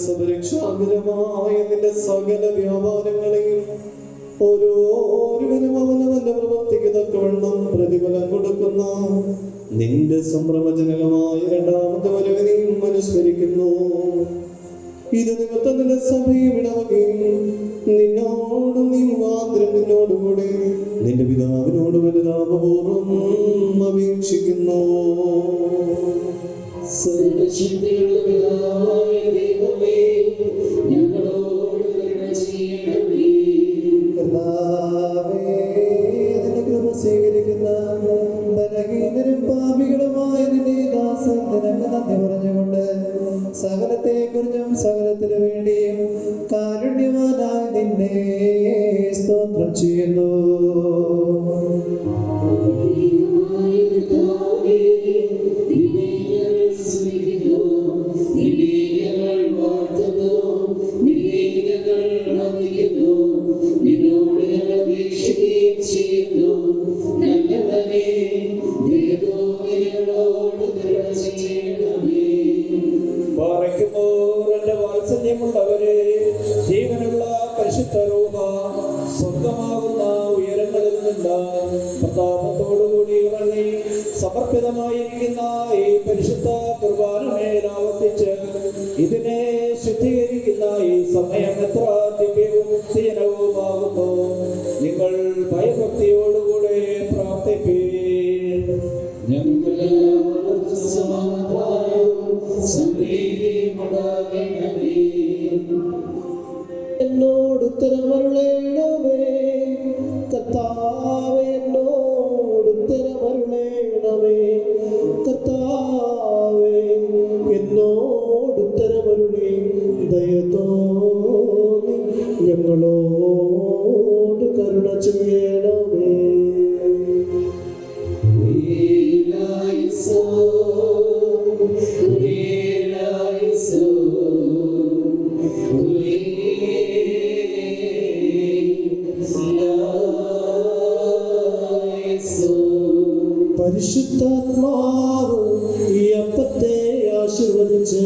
സുരക്ഷാകരമായ നിന്റെ സകല വ്യാപാരങ്ങളെയും ഓരോരുവനും അവനവന്റെ പ്രവർത്തിക്ക് തക്കവണ്ണം പ്രതിഫലം കൊടുക്കുന്ന നിന്റെ സംഭ്രമജനകമായ രണ്ടാമത്തെ വരവിനെയും അനുസ്മരിക്കുന്നു. ഇത് നിമിത്തം നിന്റെ സഭയും ഇടവകയും നിന്നോടും നീ മുഖാന്തരം നിന്നോടുകൂടി നിന്റെ പിതാവിനോട് വലുതാപപൂർവം അപേക്ഷിക്കുന്നു. സർവശക്തിയുള്ള പിതാവായ ദൈവമേ, ഞങ്ങളോട് കരുണ ചെയ്യണമേ. കർത്താവേ, നിന്റെ കൃപ സ്വീകരിക്കുന്ന ബലഹീനരും പാപികളുമായ നിന്റെ ദാസൻ നിനക്ക് നന്ദി പറഞ്ഞുകൊണ്ട് സകലത്തെക്കുറിച്ചും സകലത്തിനു വേണ്ടിയും കാരുണ്യവാനായി നിന്നെ സ്തോത്രം ചെയ്യുന്നു. എന്റെ വാത്സല്യമുള്ളവരെ, ജീവനുള്ള പരിശുദ്ധ രൂപ സ്വന്തമാകുന്ന ഉയരങ്ങളിൽ നിന്ന് പ്രതാപത്തോടുകൂടി ഇറങ്ങി സമർപ്പിതമായിരിക്കുന്ന ഈ പരിശുദ്ധ കുർബാനമേൽ ആവർത്തിച്ച് ഇതിനെ ശുദ്ധീകരിക്കുന്ന ഈ സമയം എത്ര ദിവ്യവും മുക്തിജനവുമാകുന്നു. നിങ്ങൾ ഭയഭക്തിയോടുകൂടെ പ്രാർത്ഥിപ്പീൻ. എന്നോട് ഉത്തരമരുളേണമേ കർത്താവേ, എന്നോട് ഉത്തരമരുളേണമേ കർത്താവേ, എന്നോട് ഉത്തരമരുളി ദയ തോന്നി ഞങ്ങളോട് കരുണ ചെയ്യണമേ. പരിശുദ്ധാത്മാവ് ഈ അപ്പത്തെ ആശീർവദിച്ച്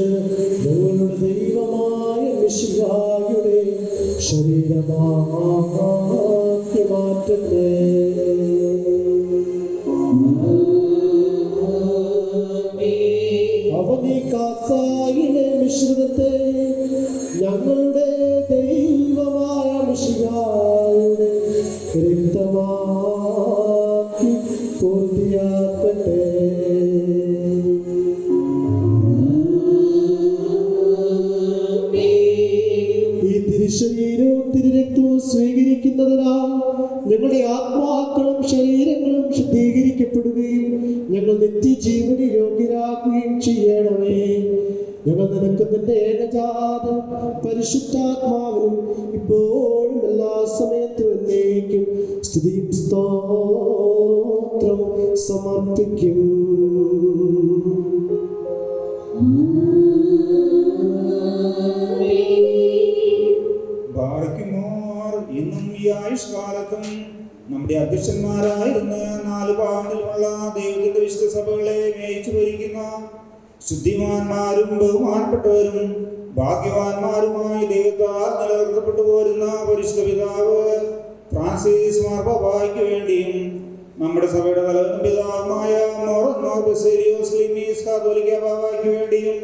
ഞങ്ങളുടെ ദൈവമായ മിശിഹായുടെ ശരീരമാക്കി മാറ്റട്ടെ. അവൻ ഈ കാസായിലെ മിശ്രിതത്തെ ഞങ്ങളുടെ ദൈവമായ മിശിഹായുടെ രക്തമാക്കി പൂർത്തിയാക്കട്ടെ. ഈ തിരുശരീരവും തിരുരക്തവും സ്വീകരിക്കുന്നതിനാൽ ഞങ്ങളുടെ ആത്മാക്കളും ശരീരങ്ങളും ശുദ്ധീകരിക്കപ്പെടുകയും ഞങ്ങൾ നിത്യജീവന് യോഗ്യരാക്കുകയും ചെയ്യണമേ. ഞങ്ങൾ നിനക്ക് നിന്റെ ഏകജാതം പരിശുദ്ധാത്മാവിനും ഇപ്പോഴും എല്ലാ സമയത്തും എന്നേക്കും സ്തുതിയും സ്തോത്രം സമർപ്പിക്കും. ഭാഗ്യമോർ ഇന്നും ഈ ആയുഷ്കാലത്തും നമ്മുടെ അധ്യക്ഷന്മാരായിരുന്ന 4 ഭാഗങ്ങളിലുള്ള ദൈവത്തിന്റെ വിശുദ്ധ സഭകളെ മേയിച്ചു ഭരിക്കുന്ന ശുദ്ധിമാന്മാരും ബഹുമാനപ്പെട്ടവരും ഭാഗ്യവാന്മാരുമായി ദൈവത്താൽ നിലനിർത്തപ്പെട്ടു പോരുന്ന പരിശുദ്ധ പിതാവ് ഫ്രാൻസിസ് മാർപ്പാപ്പായ്ക്ക് വേണ്ടിയും നമ്മുടെ സഭയുടെ തലവനും പിതാവുമായ മോർ ബസേലിയോസ് ക്ലീമീസ് കാതോലിക്ക ബാബയ്ക്ക് വേണ്ടിയും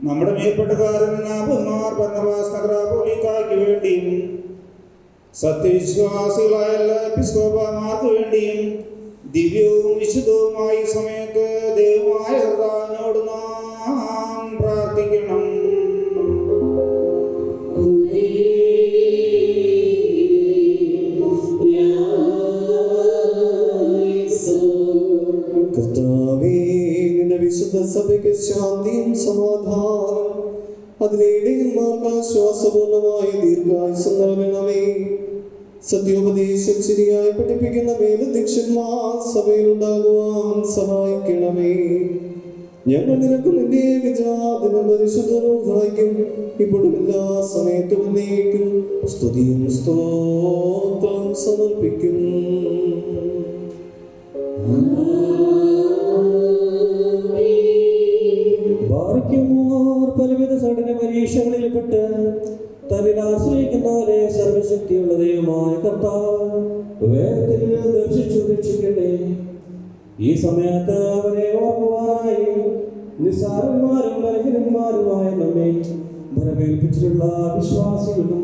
നമ്മുടെ മേൽപ്പെട്ടക്കാരൻ പുന്മാർ ബർന്നബാസ് നഗരാപോലിക്കായ്ക്ക് വേണ്ടിയും സത്യവിശ്വാസികളായ എല്ലാ എപ്പിസ്കോപ്പമാർക്ക് വേണ്ടിയും ദിവ്യവും വിശുദ്ധവുമായ ഈ സമയത്ത് ദൈവമായ കർത്താവിനോട് നാം പ്രാർത്ഥിക്കണം. കർത്താവേ, നിന്റെ വിശുദ്ധ സഭയ്ക്ക് ശാന്തിയും സമാധാനം, അതിനിടയന്മാർക്ക് ആശ്വാസപൂർണമായ ദീർഘായുസ്സും നൽകണമേ. സത്യോപദേശം ശരിയായി പഠിപ്പിക്കുന്ന മേലധ്യക്ഷന്മാർ സഭയിലുണ്ടാകുവാൻ സഹായിക്കണമേ. ഞങ്ങൾ നിനക്കും നിന്റെ ഏകജാതനും പരിശുദ്ധ റൂഹായ്ക്കും ഇപ്പോഴും എല്ലാ സമയത്തും എന്നേക്കും സ്തുതിയും സ്തോത്രം സമർപ്പിക്കും. പലവിധ സകല പരീക്ഷകളിൽപ്പെട്ട് തന്നിൽ ആശ്രയിക്കുന്നവരെ സർവശക്തിയുള്ള ദൈവമായ കർത്താവ് വേഗത്തിൽ ദർശിച്ചു രക്ഷിക്കട്ടെ. ഈ സമയത്ത് അവരെ ഓർക്കുവാനായി നിസ്സാരന്മാരും ബലഹീനന്മാരുമായ നമ്മെ ഭരമേൽപ്പിച്ചിട്ടുള്ള വിശ്വാസികളും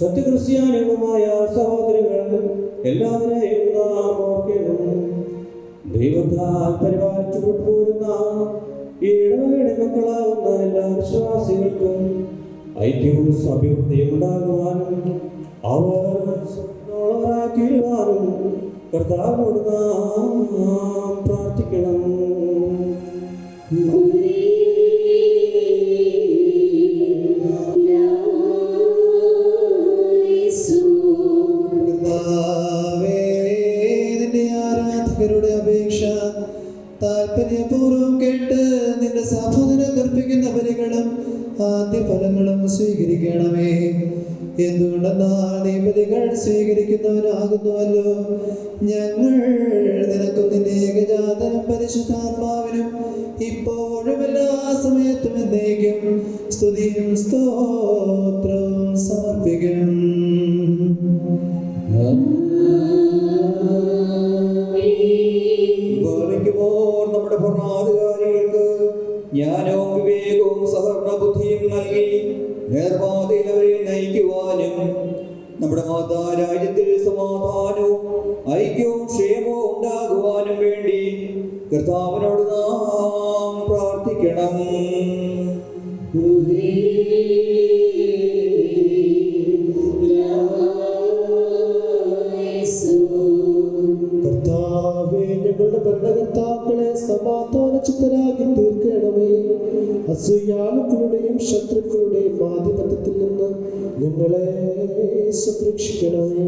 സത്യക്രിസ്ത്യാനികളുമായ സഹോദരങ്ങൾ എല്ലാവരെയും നാം ഓർക്കണം. ദൈവത്താൽ പരിപാലിച്ചു കൊണ്ടുപോരുന്ന ഏഴയുടെ മക്കളാവുന്ന എല്ലാ വിശ്വാസികൾക്കും ഐക്യവും അഭിവൃദ്ധിയും ഉണ്ടാകുവാനും അവർ തീരുവാനും കർത്താവിനോട് നാം പ്രാർത്ഥിക്കണം. നിന്റെ ആരാധകരുടെ അപേക്ഷ താല്പര്യപൂർവ്വം കേട്ട് നിന്റെ സഭ നിനക്കർപ്പിക്കുന്ന ബലികളും ആദ്യ ഫലങ്ങളും സ്വീകരിക്കണമേ. എന്തുകൊണ്ടെന്നാൽ നീ ബലികൾ സ്വീകരിക്കുന്നവനാകുന്നുവല്ലോ. ഞങ്ങൾ നിനക്കും നിന്റെ ഏകജാതനും പരിശുദ്ധാത്മാവിനും ഇപ്പോഴും എല്ലാ സമയത്തും എന്നേക്കും സ്തുതിയും സ്തോത്രവും സമർപ്പിക്കണം. നമ്മുടെ ഭരണാധികാരികൾക്ക് ജ്ഞാനവും വിവേകവും സഹകരണ ബുദ്ധിയും നൽകി നേർപാതയിൽ അവരെ നയിക്കുവാനും നമ്മുടെ മാതാരാജ്യത്തിൽ സമാധാനവും ഐക്യവും ക്ഷേമവും ഉണ്ടാകുവാനും വേണ്ടി കർത്താവിനോട് നാം പ്രാർത്ഥിക്കണം. കർത്താവേ, ഞങ്ങളുടെ ഭരണകർത്താക്കളെ സമാധാന ചിത്തരാക്കി തീർക്കണമേ. അസൂയാളുക്കളുടെയും ശത്രുക്കളുടെയും ആധിപത്യത്തിൽ നിന്ന് ഞങ്ങളെ സംരക്ഷിക്കണമേ.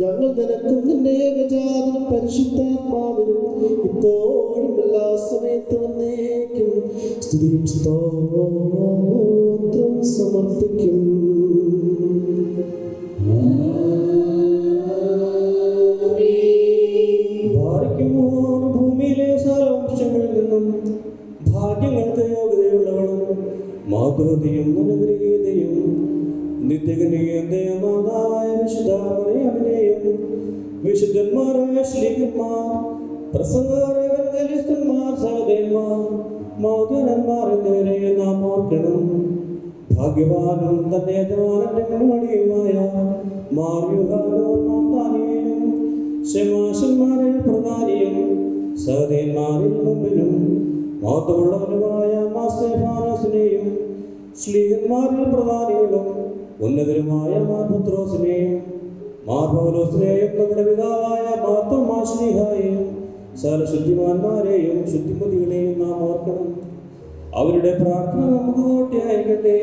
ഞങ്ങൾ നിനക്കും നിന്റെ ഏകജാതനും പരിശുദ്ധാത്മാവിനും ഇപ്പോഴും എല്ലാ സമയത്തും എന്നേക്കും സ്തുതിയും സ്തോത്രം സമർപ്പിക്കും. ഭൂമിയിലെ സാരാംശങ്ങളിൽ നിന്നും ഭാഗ്യങ്ങൾക്ക് യോഗ്യതയുള്ളവളും മാതൃതയും അനുഗ്രഹീതയും നിത്യകന്യകയും മാതാവായ വിശുദ്ധ മറിയമിനെയും വിശുദ്ധന്മാരായ ശ്ലീഹന്മാർ, പ്രസംഗകരായ എവങ്കേലിസ്തന്മാർ, സഹോദരന്മാർ, മൗദ്യനന്മാർ എന്നിവരെ നാം ഓർക്കണം. ഭാഗ്യവാനും തന്റെ യജമാനന്റെ മുന്നോടിയുമായ മാർയുഹാനോന്മാനെയും ശമാശന്മാരിൽ പ്രധാനിയും സഹോദരന്മാരിൽ മുമ്പിലും മഹത്വമുള്ളവനുമായ മാസ്തേഫാനസിനെയും ശ്ലീഹന്മാരിൽ പ്രധാനികളും ഉന്നതരുമായ മാർപത്രോസിനെയും മാർപൗലോസിനെയും നമ്മുടെ പിതാവായ മാർത്തോമാശ്ലീഹായെയും സകല ശുദ്ധിമാന്മാരെയും ശുദ്ധിമതികളെയും നാം ഓർക്കണം. അവരുടെ പ്രാർത്ഥന നമുക്ക് കോട്ടയായിരിക്കട്ടെ.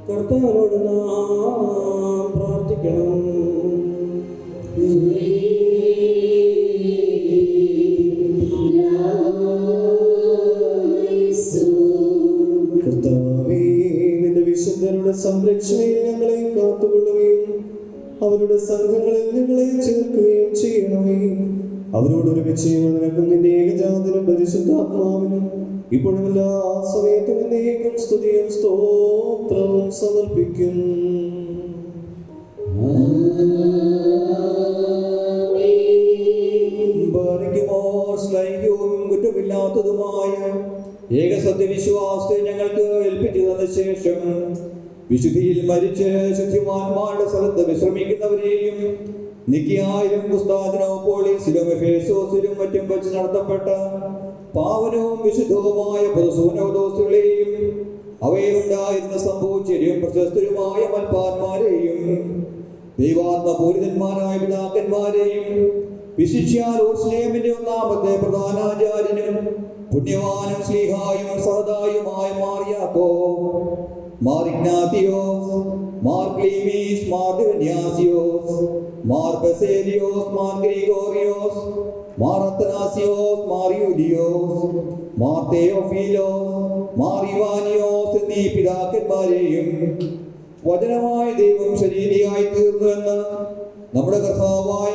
കർത്താവിനോട് നാം പ്രാർത്ഥിക്കണം. കർത്താവേ, നിന്റെ വിശുദ്ധരുടെ സംരക്ഷണയിൽ ഞങ്ങളെ കാത്തുകൊള്ളുകയും അവരുടെ സംഘങ്ങളിൽ ഞങ്ങളെ ചേർക്കുകയും ചെയ്യണമേ. അവരോടൊരുമിച്ച് നിനക്കും നിന്റെ ഏകജാതനും പരിശുദ്ധാത്മാവിനും ഇപ്പോഴും എല്ലാ സമയത്തും എന്നേക്കും സ്തുതിയും സ്തോത്രവും സമർപ്പിക്കും. സ്ലൈംഗികവും കുറ്റമില്ലാത്തതുമായ ഏകസത്യവിശ്വാസത്തെ ഞങ്ങൾക്ക് ഏൽപ്പിച്ചു തന്ന ശേഷം വിശുദ്ധിയിൽ മരിച്ച് ശുദ്ധിമാന്മാരുടെ സ്ഥലത്ത് വിശ്രമിക്കുന്നവരെയും നിക്കിയായിലും കുസ്താദിനോപോളിസിലും എഫേസോസിലും മറ്റും വെച്ച് നടത്തപ്പെട്ട പാവനവും വിശുദ്ധവുമായ പൊതുസൂനോദോസുകളെയും അവയിലുണ്ടായിരുന്ന സംഭവിച്ചരും പ്രശസ്തരുമായ മൽപ്പാന്മാരെയും ദൈവാത്മപൂരിതന്മാരായ പിതാക്കന്മാരെയും വിശിഷ്യാൽ ഓർസ്ലേമിന്റെ ഒന്നാമത്തെ പ്രധാനാചാര്യനും പുണ്യവാനും സ്ലീഹായും സഹദായുമായ മാറിയാക്കോ, മാർ ഇഗ്നാത്തിയോസ്, മാർ ക്ലീമീസ്, മാർ ദിവന്യാസിയോസ്, മാർ ബസേലിയോസ്, മാർ ഗ്രിഗോറിയോസ്, മാർ അത്തനാസിയോസ്, മാർ യൂലിയോസ്, മാർ തെയോഫീലോസ്, മാർ ഇവാനിയോസ് എന്നീ പിതാക്കന്മാരെയും വചനമായ ദൈവം ശരീരിയായി തീർന്നുവെന്ന് നമ്മുടെ കർത്താവായ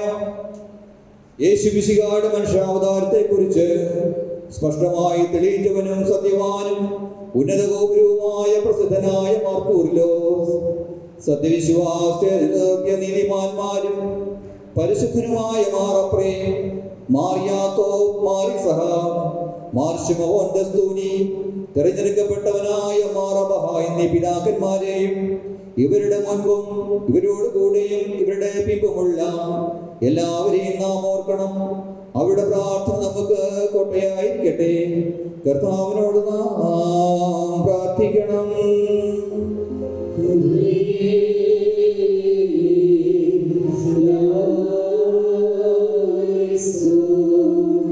യേശുമിശിഹായുടെ മനുഷ്യാവതാരത്തെ കുറിച്ച് സ്പഷ്ടമായി തെളിയിച്ചവനും സത്യവാനും ഉന്നത ഗോപുരവുമായ പ്രസിദ്ധനായ മാർക്കൂറിലോസ്, സത്യവിശ്വാസ നീതിമാന്മാരും പരിശുദ്ധനുമായ മാറപ്രേ, മാർ യാക്കോബ്, മാർ ഇസഹാക്ക്, മാർ ശിമോൻ ദസ്തൂനി, തിരഞ്ഞെടുക്കപ്പെട്ടവനായ മാർ അബഹ എന്നീ പിതാക്കന്മാരെയും ഇവരുടെ മുൻപും ഇവരോട് കൂടെയും ഇവരുടെ പിമ്പുമുള്ള എല്ലാവരെയും നാം ഓർക്കണം. അവരുടെ പ്രാർത്ഥന നമുക്ക് കോട്ടയായിരിക്കട്ടെ. കർത്താവിനോട് നാം പ്രാർത്ഥിക്കണം.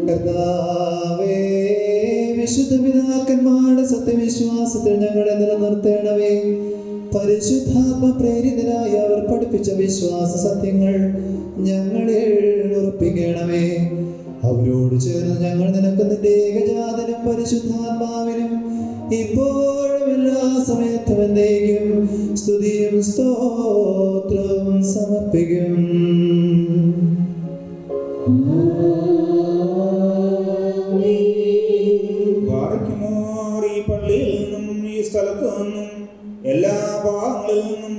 കർത്താവേ, വിശുദ്ധ പിതാക്കന്മാരുടെ സത്യവിശ്വാസത്തിൽ ഞങ്ങളെ നിലനിർത്തണമേ. പരിശുദ്ധാത്മ പ്രേരിതരായി അവർ പഠിപ്പിച്ച വിശ്വാസ സത്യങ്ങൾ ഞങ്ങളിൽ ഉറപ്പിക്കണമേ. അവരോട് ചേർന്ന് ഞങ്ങൾ നിനക്ക് നിന്റെ ഏകജാതനും പരിശുദ്ധാത്മാവിനും ഇപ്പോഴും എല്ലാ സമയത്തും എന്നേക്കും സ്തുതിയും സ്തോത്രവും സമർപ്പിക്കും. ഈ പള്ളിയിൽ നിന്നും ഈ സ്ഥലത്തു നിന്നും എല്ലാ ഭാഗങ്ങളിൽ നിന്നും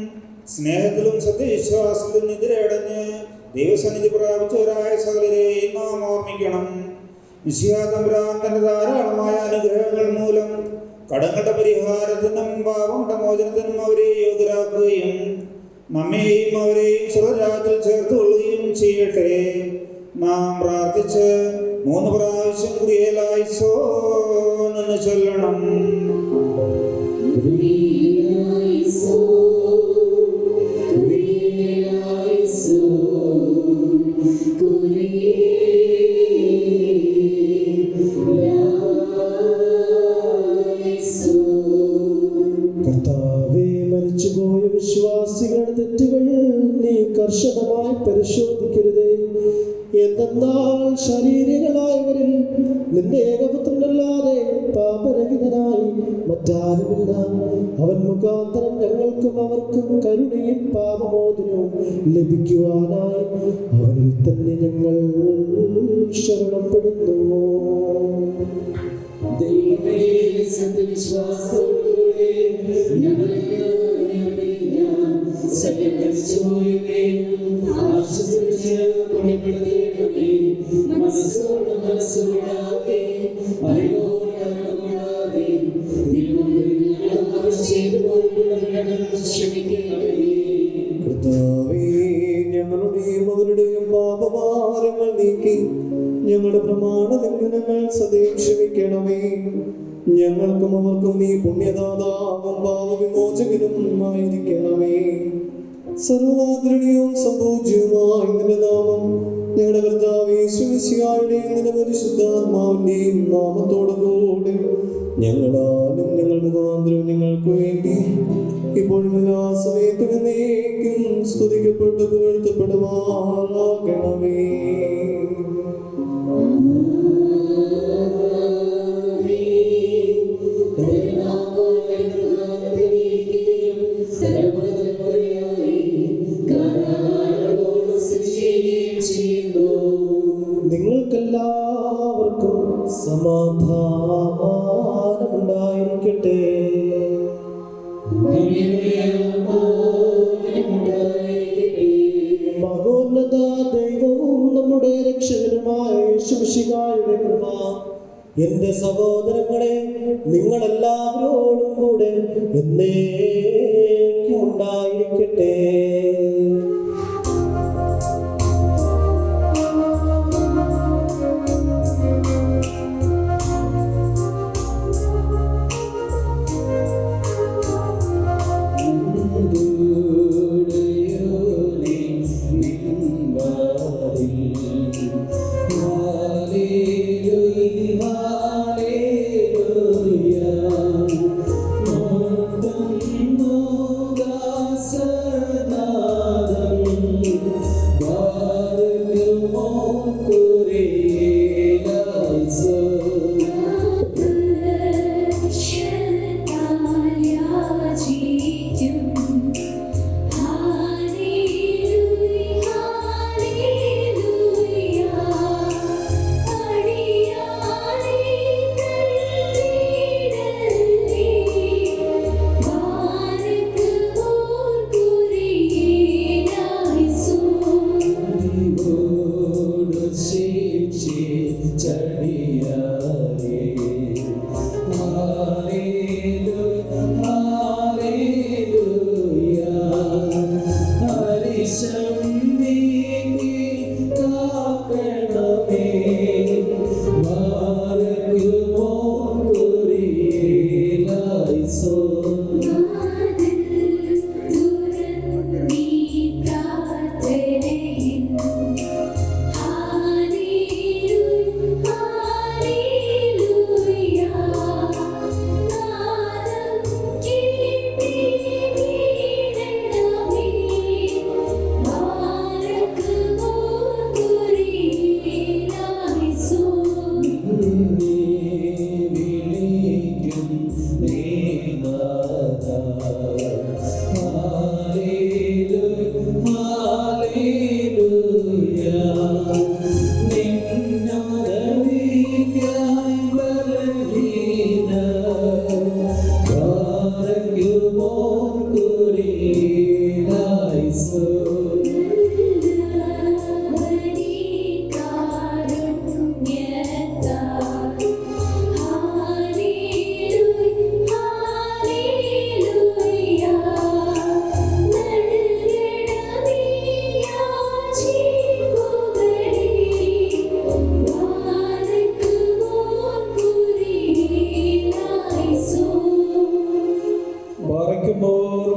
സ്നേഹത്തിലും സത്യവിശ്വാസത്തിലും നിദ്രയടഞ്ഞ് ദൈവസന്നിധി പ്രാപിച്ചവരായ സകലരെയും നാം ഓർമ്മിക്കണം. മിശിഹാ തമ്പുരാൻ തന്റെ ധാരാളമായ അനുഗ്രഹങ്ങൾ മൂലം കടങ്ങളുടെ പരിഹാരത്തിനും പാപങ്ങളുടെ മോചനത്തിനും അവരെ യോഗ്യരാക്കുകയും നമ്മെയും അവരെയും സ്വർഗ്ഗരാജ്യത്തിൽ ചേർത്തുകൊള്ളുകയും ചെയ്യട്ടെ. നാം പ്രാർത്ഥിച്ച് 3 പ്രാവശ്യം കുരിയേലായിസോൻ എന്ന് ചൊല്ലണം. കർത്താവേ, മരിച്ചുപോയ വിശ്വാസികളുടെ തെറ്റുകൾ നീ കർശനമായി പരിശോധിക്കരുതേ. എന്തെന്നാൽ ശരീരങ്ങളായവരിൽ നിന്റെ ഏകപുത്രനല്ലാതെ പാപരഹിതനായി മറ്റാരുമില്ല. അവൻ മുഖാന്തരം ഞങ്ങൾക്കും അവർക്കും കരുണയും പാപമോചനവും ലഭിക്കുവാനായി അവനിൽ തന്നെ ഞങ്ങൾ ശരണപ്പെടുന്നു. ദൈവമേ, സത്യവിശ്വാസത്തോടെ ഞങ്ങളെ മനസ്സോടാതെ അറിവോടാതെ കർത്താവേ, ഞങ്ങളുടെയും അവരുടെയും പാപഭാരങ്ങൾ നീക്കി ഞങ്ങളുടെ പ്രമാണ ലംഘനങ്ങൾ സദയം ക്ഷമിക്കണമേ. ഞങ്ങൾക്കും അവർക്കും നീ പുണ്യദാതാവും പാപവിമോചകനും ആയിരിക്കണമേ. സർവാദരണീയവും സംപൂജ്യവുമായ നിന്റെ നാമം ഞങ്ങളുടെ കർത്താവേ യേശുമിശിഹായുടെയും നിന്റെ പരിശുദ്ധാത്മാവിന്റെയും നാമത്തോടുകൂടെ ഞങ്ങളാലും ഞങ്ങൾ മുഖാന്തരവും ഞങ്ങൾക്ക് വേണ്ടി ഇപ്പോഴും എല്ലാ സമയത്തും എന്നേക്കും സ്തുതിക്കപ്പെട്ട് പുകഴ്ത്തപ്പെടുമാറാകണമേ. നിങ്ങൾക്കെല്ലാവർക്കും സമാധാനം. ഉണ്ടായിരിക്കട്ടെ. മഹോന്നത ദൈവവും നമ്മുടെ രക്ഷകനുമായ യേശുമിശിഹായുടെ കൃപ എന്റെ സഹോദരങ്ങളെ നിങ്ങളെല്ലാവരോടും കൂടെ എന്നേക്കും ഉണ്ടായിരിക്കട്ടെ.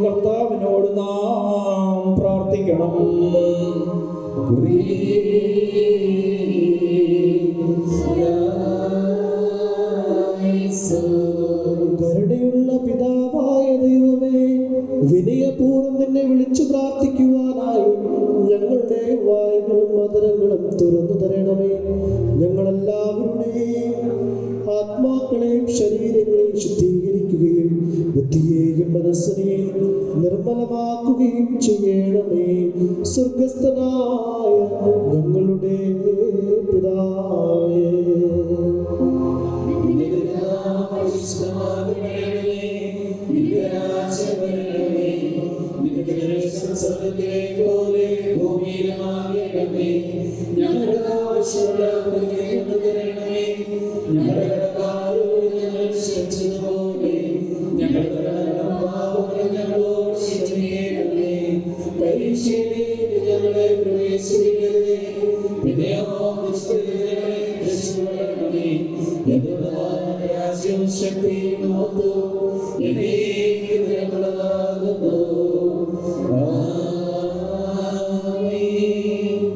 കർത്താവിനോട് നാം പ്രാർത്ഥിക്കണം. കരുണയുള്ള പിതാവായ ദൈവമേ, വിനയപൂർവ്വം നിന്നെ വിളിച്ചു പ്രാർത്ഥിക്കുവാനായി ഞങ്ങളുടെ വായുകളും മധുരങ്ങളും തുറന്നു തരണമേ. ഞങ്ങളെല്ലാവരുടെയും ആത്മാക്കളെയും ശരീരങ്ങളെയും ശുദ്ധീകരിക്കുകയും ബുദ്ധിയെയും മനസ്സിനെയും നിർമ്മലമാക്കുകയും ചെയ്യണമേ. സ്വർഗസ്ഥനായ ഞങ്ങളുടെ പിതാവേ,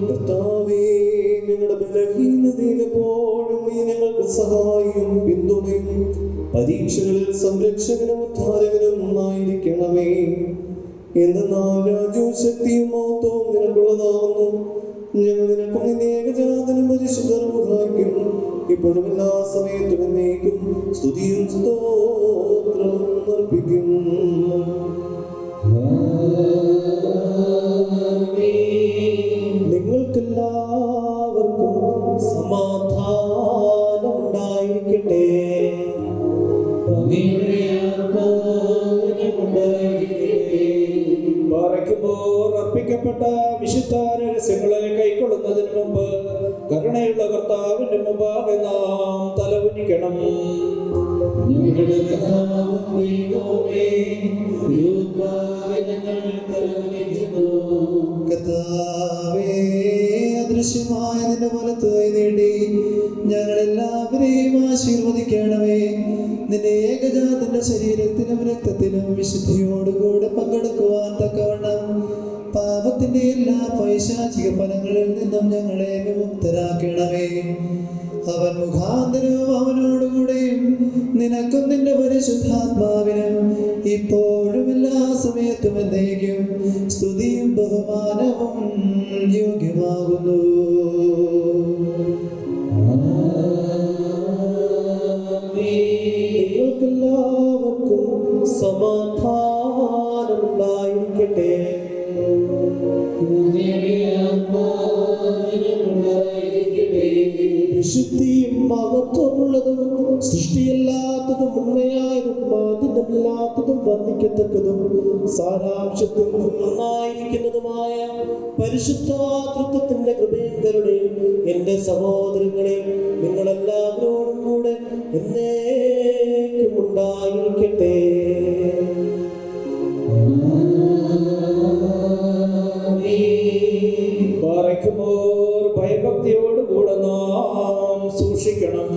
കർത്താവേ, ഞങ്ങളുടെ ബലഹീനതയിലെപ്പോഴും നീ ഞങ്ങൾക്ക് സഹായിയും പിന്തുണയും പരീക്ഷകളിൽ സംരക്ഷകനും ഉദ്ധാരകനും ആയിരിക്കണമേ. എന്നാൽ രാജ്യവും ശക്തിയും മഹത്വവും നിനക്കുള്ളതാവുന്നു. ഞങ്ങൾ നിനക്കും നിന്റെ ഏകജാതനും പരിശുദ്ധർക്കും ഇപ്പോഴും എല്ലാ സമയത്തും എന്നേക്കും സ്തുതിയും സ്തോത്രവും അർപ്പിക്കും. നിങ്ങൾക്കെല്ലാവർക്കും സമാധാനം ഉണ്ടായിരിക്കട്ടെ. വെളിപ്പെട്ട വിശുദ്ധ രഹസ്യങ്ങളെ കൈക്കൊള്ളുന്നതിന് മുമ്പ് കരുണയുള്ള കർത്താവിന്റെ മുമ്പാകെ നാം തലകുനിക്കണം. ഞങ്ങളുടെ കർത്താവും ദൈവമേ, തിരുമുമ്പാകെ ഞങ്ങൾ തലകുനിക്കുന്നു. കർത്താവേ, അദൃശ്യമായ നിന്റെ വലത്ത് കൈ നീട്ടി ഞങ്ങളെല്ലാവരെയും ആശീർവദിക്കണമേ. നിന്റെ ഏകജാതന്റെ ശരീരത്തിനും രക്തത്തിനും വിശുദ്ധിയോടുകൂടെ പങ്കെടുക്കുവാൻ തക്കവണ്ണം പാപത്തിന്റെ എല്ലാ പൈശാചിക ഫലങ്ങളിൽ നിന്നും ഞങ്ങളെ വിമുക്തരാക്കണമേ. അവൻ മുഖാന്തരവും അവനോടുകൂടെയും നിനക്കും നിന്റെ പരിശുദ്ധാത്മാവിനും ഇപ്പോഴും എല്ലാ സമയത്തും എന്നേക്കും സ്തുതിയും ബഹുമാനവും യോഗ്യമാകുന്നു. നിങ്ങൾക്കെല്ലാവർക്കും സമാധാനം ഉണ്ടായിരിക്കട്ടെ. വിശുദ്ധിയും മഹത്വമുള്ളതും സൃഷ്ടിയല്ലാത്തതും ഉണ്മയായതും മാലിന്യമില്ലാത്തതും വർണ്ണിക്കത്തക്കതും സാരാംശത്തിൽ നന്നായിരിക്കുന്നതുമായ പരിശുദ്ധാതൃത്വത്തിന്റെ കൃപയും കരുണയും എന്റെ സഹോദരങ്ങളെ നിങ്ങളെല്ലാവരോടും കൂടെ എന്നേക്കും ഉണ്ടായിരിക്കട്ടെ. പാറയ്ക്കുമോർ ഭയഭക്തിയോടുകൂടെ നാം സൂക്ഷിക്കണം.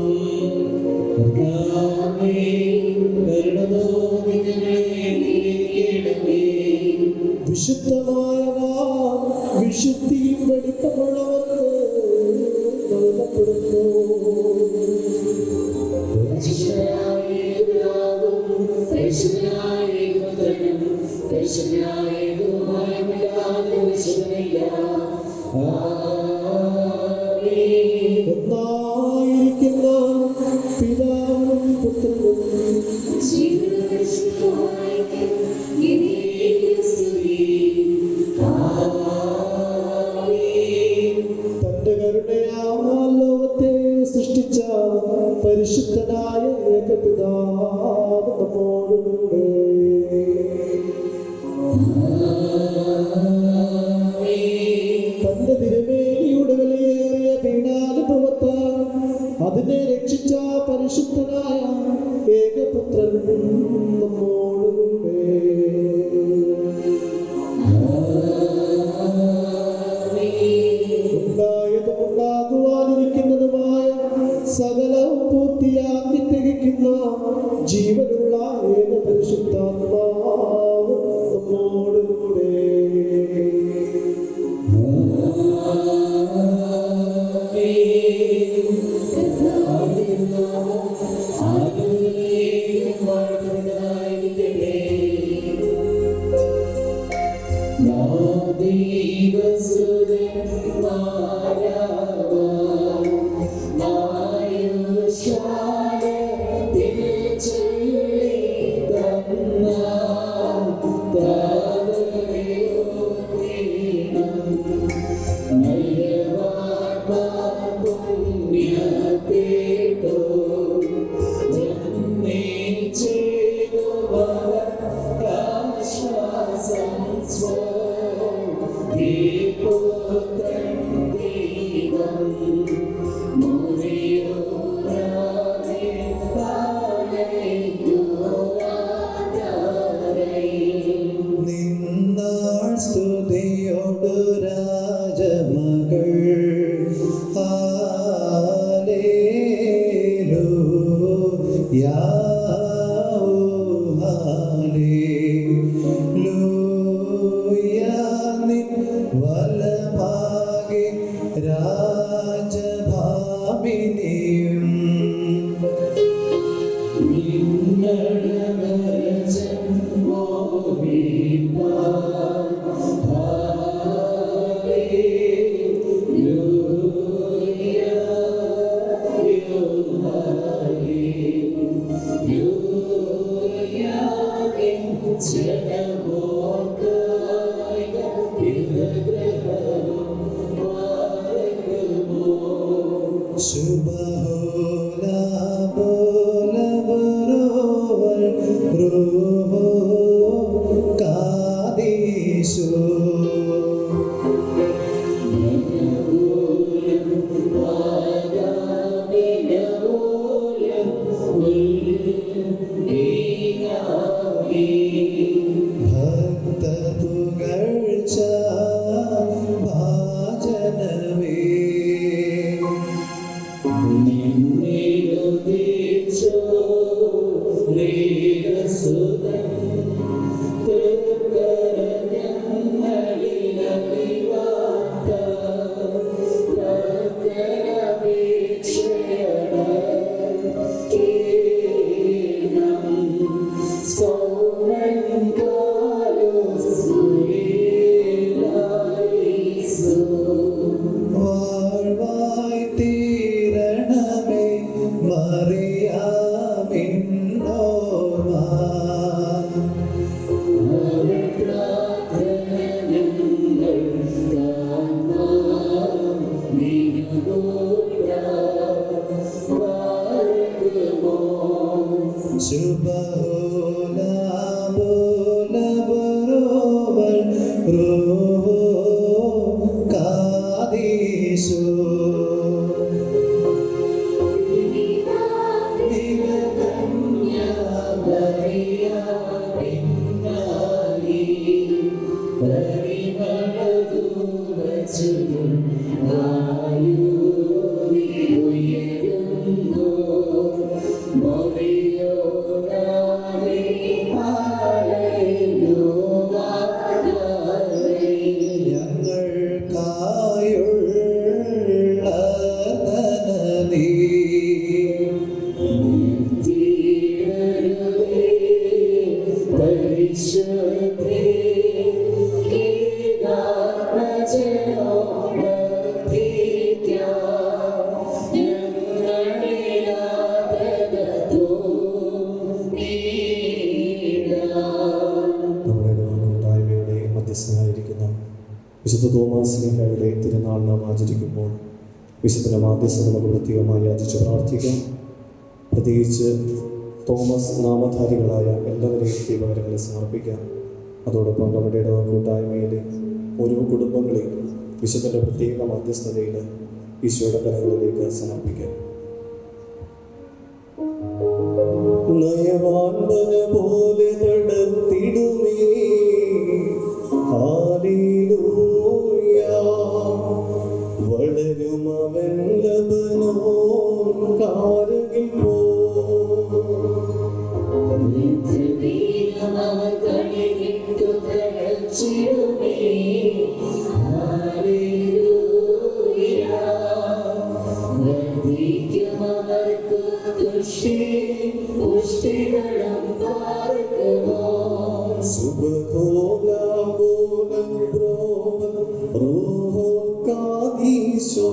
വിശുദ്ധമായവ വിശുദ്ധിയും വെളിപ്പമുള്ളവർക്ക് നൽകപ്പെടുന്നു. ഒന്നായിരിക്കുന്ന പിതാവും പുത്രനും തന്റെ കരുണയാൽ ലോകത്തെ സൃഷ്ടിച്ച പരിശുദ്ധനായ ഏകപിതാവ് നമ്മോടുകൂടെ. തന്റെ തിരുമേനിയുടെ വിലയേറിയ പീഡാനുഭവത്താൽ അതിനെ രക്ഷിച്ച പരിശുദ്ധനായ ഏകപുത്രൻ നമ്മോടുകൂടെ. ഉണ്ടായതും ഉണ്ടാകുവാനിരിക്കുന്നതുമായ സകലവും പൂർത്തിയാക്കി തികയ്ക്കുന്ന ജീവനുള്ള ഏക പരിശുദ്ധാത്മാവ് നമ്മോടുകൂടെ. നിന്നാൾ സ്തുതിയോടു രാജമകൾ ഹാലേലൂയാ ഹാലേലൂയാ. നിൻ വലഭാഗെ രാജഭാമിനിയും ശുഭഹോലാ ബോലബരോവൽ റൂഹോ കാദീശോ വാഴ്വായി തീരണമേ മറിയാമിന്നോർമ്മ. ശുഭോലാബോലബരോവൽ റൂഹോ കാദീശോ. ഞങ്ങൾക്കായുള്ള നീ നമ്മുടെ കൂട്ടായ്മയുടെ മധ്യസ്ഥനായിരിക്കുന്ന വിശുദ്ധ തോമസ് സ്ലീഹയുടെ തിരുനാൾ നാം ആചരിക്കുമ്പോൾ വിശുദ്ധ മാധ്യസ്ഥത നമുക്ക് പ്രത്യേകമായി യാചിച്ച് പ്രാർത്ഥിക്കാം. പ്രത്യേകിച്ച് തോമസ് നാമധാരികളായ എല്ലാവരെയും ദൈവകരങ്ങളെ സമർപ്പിക്കാം. അതോടൊപ്പം നമ്മുടെ ഇടവ കൂട്ടായ്മയിലെ ഓരോ കുടുംബങ്ങളെയും വിശുദ്ധൻ്റെ പ്രത്യേക മധ്യസ്ഥതയിൽ ഈശോയുടെ കരങ്ങളിലേക്ക് സമർപ്പിക്കാം. നയവാൻപന പോലെ നടത്തിടുമേ ഹല്ലേലൂയ. വളരും അവൻ ലബനോൻ കാരകിൽ പോ. സുബഹോലാബോലം ബ്രോവൽ റൂഹോ കാദീശോ.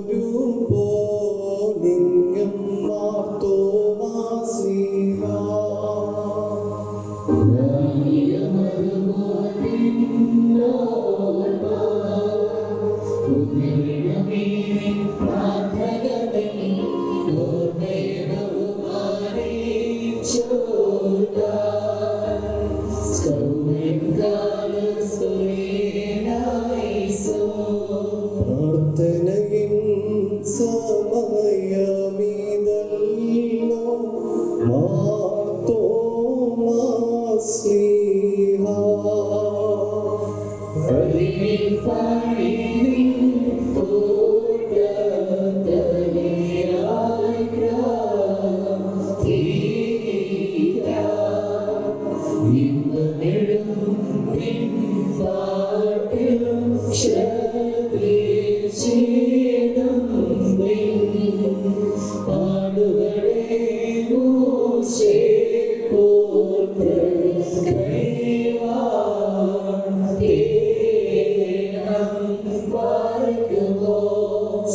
ഒരു പോലിംഗം മാർത്തോമാസ്ലീഹ. പ്രാർത്ഥനയിൻ സമയമീതല്ലോ മാർത്തോമാസ്ലീഹ.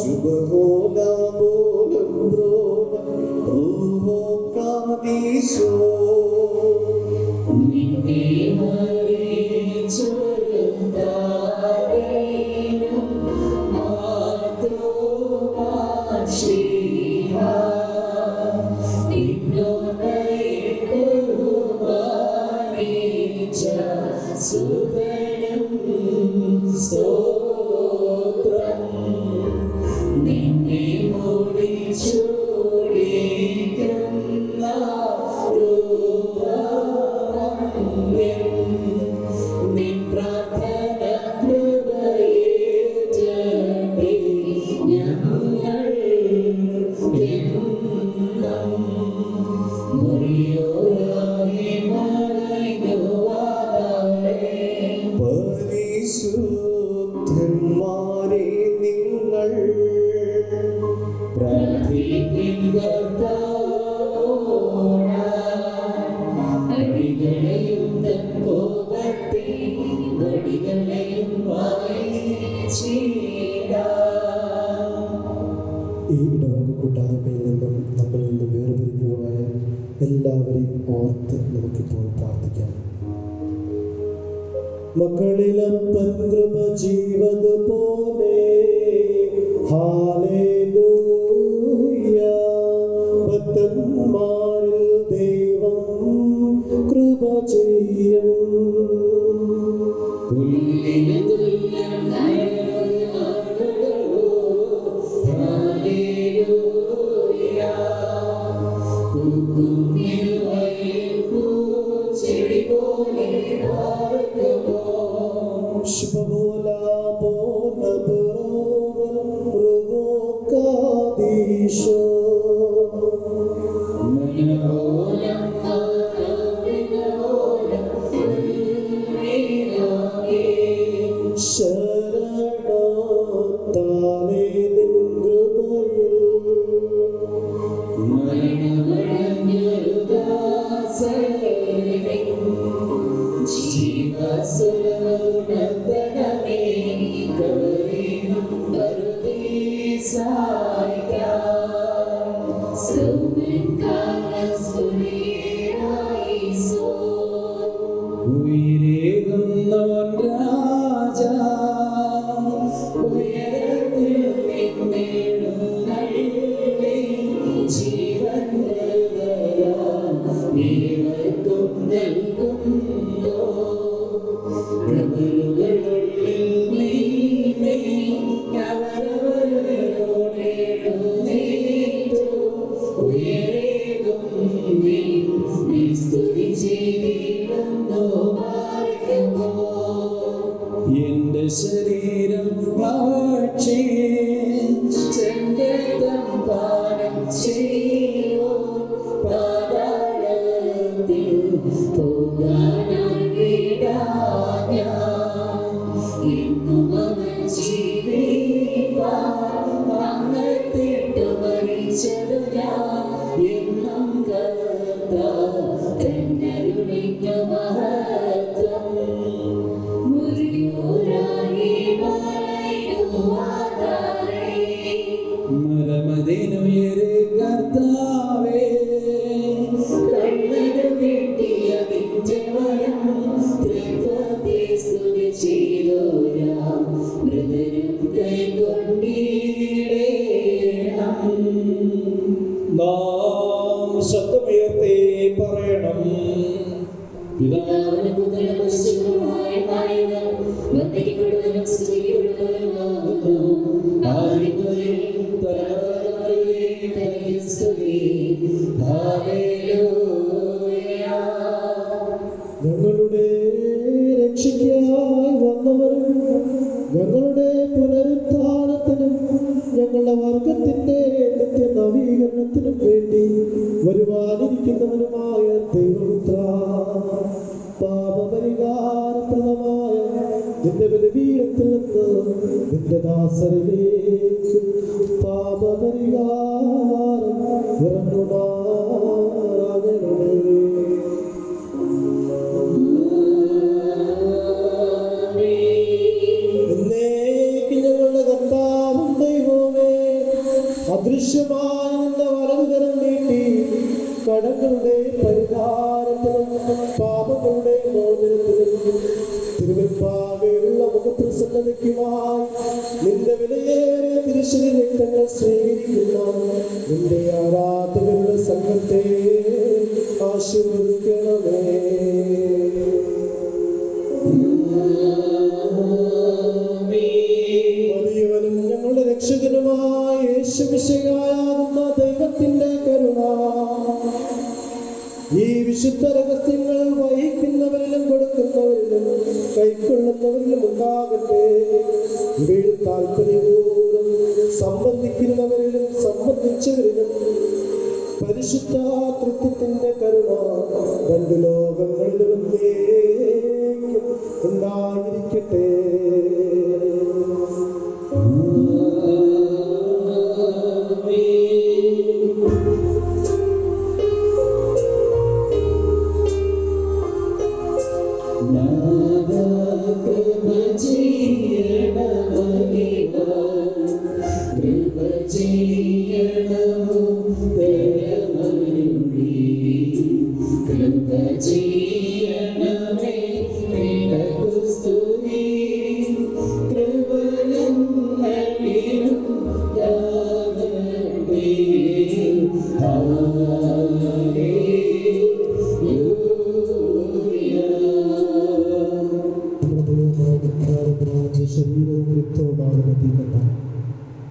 ശുഭഹോലാബോലം ബ്രോവൽ റൂഹോ കാദീശോ. ൂടി പരിശുദ്ധന്മാരെ നിങ്ങൾ ഈ ഇടവക കൂട്ടായ്മയിൽ നിന്നും നമ്മിൽ നിന്നും വേർപിരിഞ്ഞു പോയ എല്ലാവരെയും ഓർത്ത് നമുക്കിപ്പോൾ പ്രാർത്ഥിക്കാം. മക്കളിലപ്പൻ കൃപ ജീവതുപോലെ ഹല്ലേലൂയ. ഭക്തന്മാരിൽ ദൈവം കൃപ ചെയ്യും. എന്റെ ശരീരം പാനം ചെയ്യോ പാതാളത്തിൽ പോകാനായി മരമതിനുയരെ കർത്താവേ കണ്ണുകൾ നീട്ടിയ നിന്റെ വരം ത്രിത്വത്തെ സ്തുതി ചെയ്തോരാം മൃദുരം കൈകൊണ്ടിടേണം. നാം ശബ്ദമുയർത്തി പറയണം. പിതാവിനും പുത്രനും പരിശുദ്ധനുമായ നായകൻ വന്ദിക്കപ്പെടുന്നവനും സ്തുതിക്കപ്പെടുന്നവനുമാകുന്നു. ആദിമുതൽ തലമുറകളിലേക്ക് തനിക്ക് സ്തുതി. ഹല്ലേലൂയ. ഞങ്ങളുടെ രക്ഷയ്ക്കായി വന്നവരും ഞങ്ങളുടെ പുനരുത്ഥാനത്തിനും ഞങ്ങളുടെ വർഗത്തിന്റെ നിത്യ നവീകരണത്തിനും വേണ്ടി വരുവാനിരിക്കുന്നവനുമായ ദൈവപുത്ര, പാപപരിഹാരപ്രദമായ നിന്റെ ബലിപീഠത്തിൽ നിന്ന് നിന്റെ ദാസരിലേക്ക് പാപപരിഹാരം ഇറങ്ങുമാറാകണമേ. ഞങ്ങളുടെ കർത്താവും ദൈവമേ, അദൃശ്യമായ നിന്റെ വലതുകരം നീട്ടി കടങ്ങളുടെ പരിഹാരത്തിനും പാപങ്ങളുടെ മോചനത്തിനും തിരുവെപ്പാകെയുള്ള മുഖപ്രസന്നതയ്ക്കുമായി നിന്റെ വിലയേറിയ തിരുശരീര രക്തങ്ങൾ സ്വീകരിക്കുന്ന നിന്റെ ആരാധകരുടെ സംഘത്തെ ആശീർവദിക്കണമേ. വലിയവനും ഞങ്ങളുടെ രക്ഷകനുമായ യേശുമിശിഹായാകുന്ന ദൈവത്തിന്റെ കരുണ ഈ വിശുദ്ധ രഹസ്യങ്ങൾ വഹിക്കുന്നവരിലും കേൾക്കുന്നവരിലും ഉണ്ടാകട്ടെ. ഇവയിൽ താല്പര്യപൂർവ്വം സംബന്ധിക്കുന്നവരിലും സംബന്ധിച്ചവരിലും പരിശുദ്ധ തൃത്വത്തിന്റെ കരുണ രണ്ട് ലോകങ്ങളിലും ഉണ്ടായിരിക്കട്ടെ. ശരീരവും രക്തവുമാണ്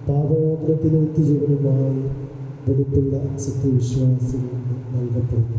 പാപമോചനത്തിന് നിത്യജീവനുമായി വെടിപ്പുള്ള സത്യവിശ്വാസികൾക്ക് നൽകപ്പെടുന്നു.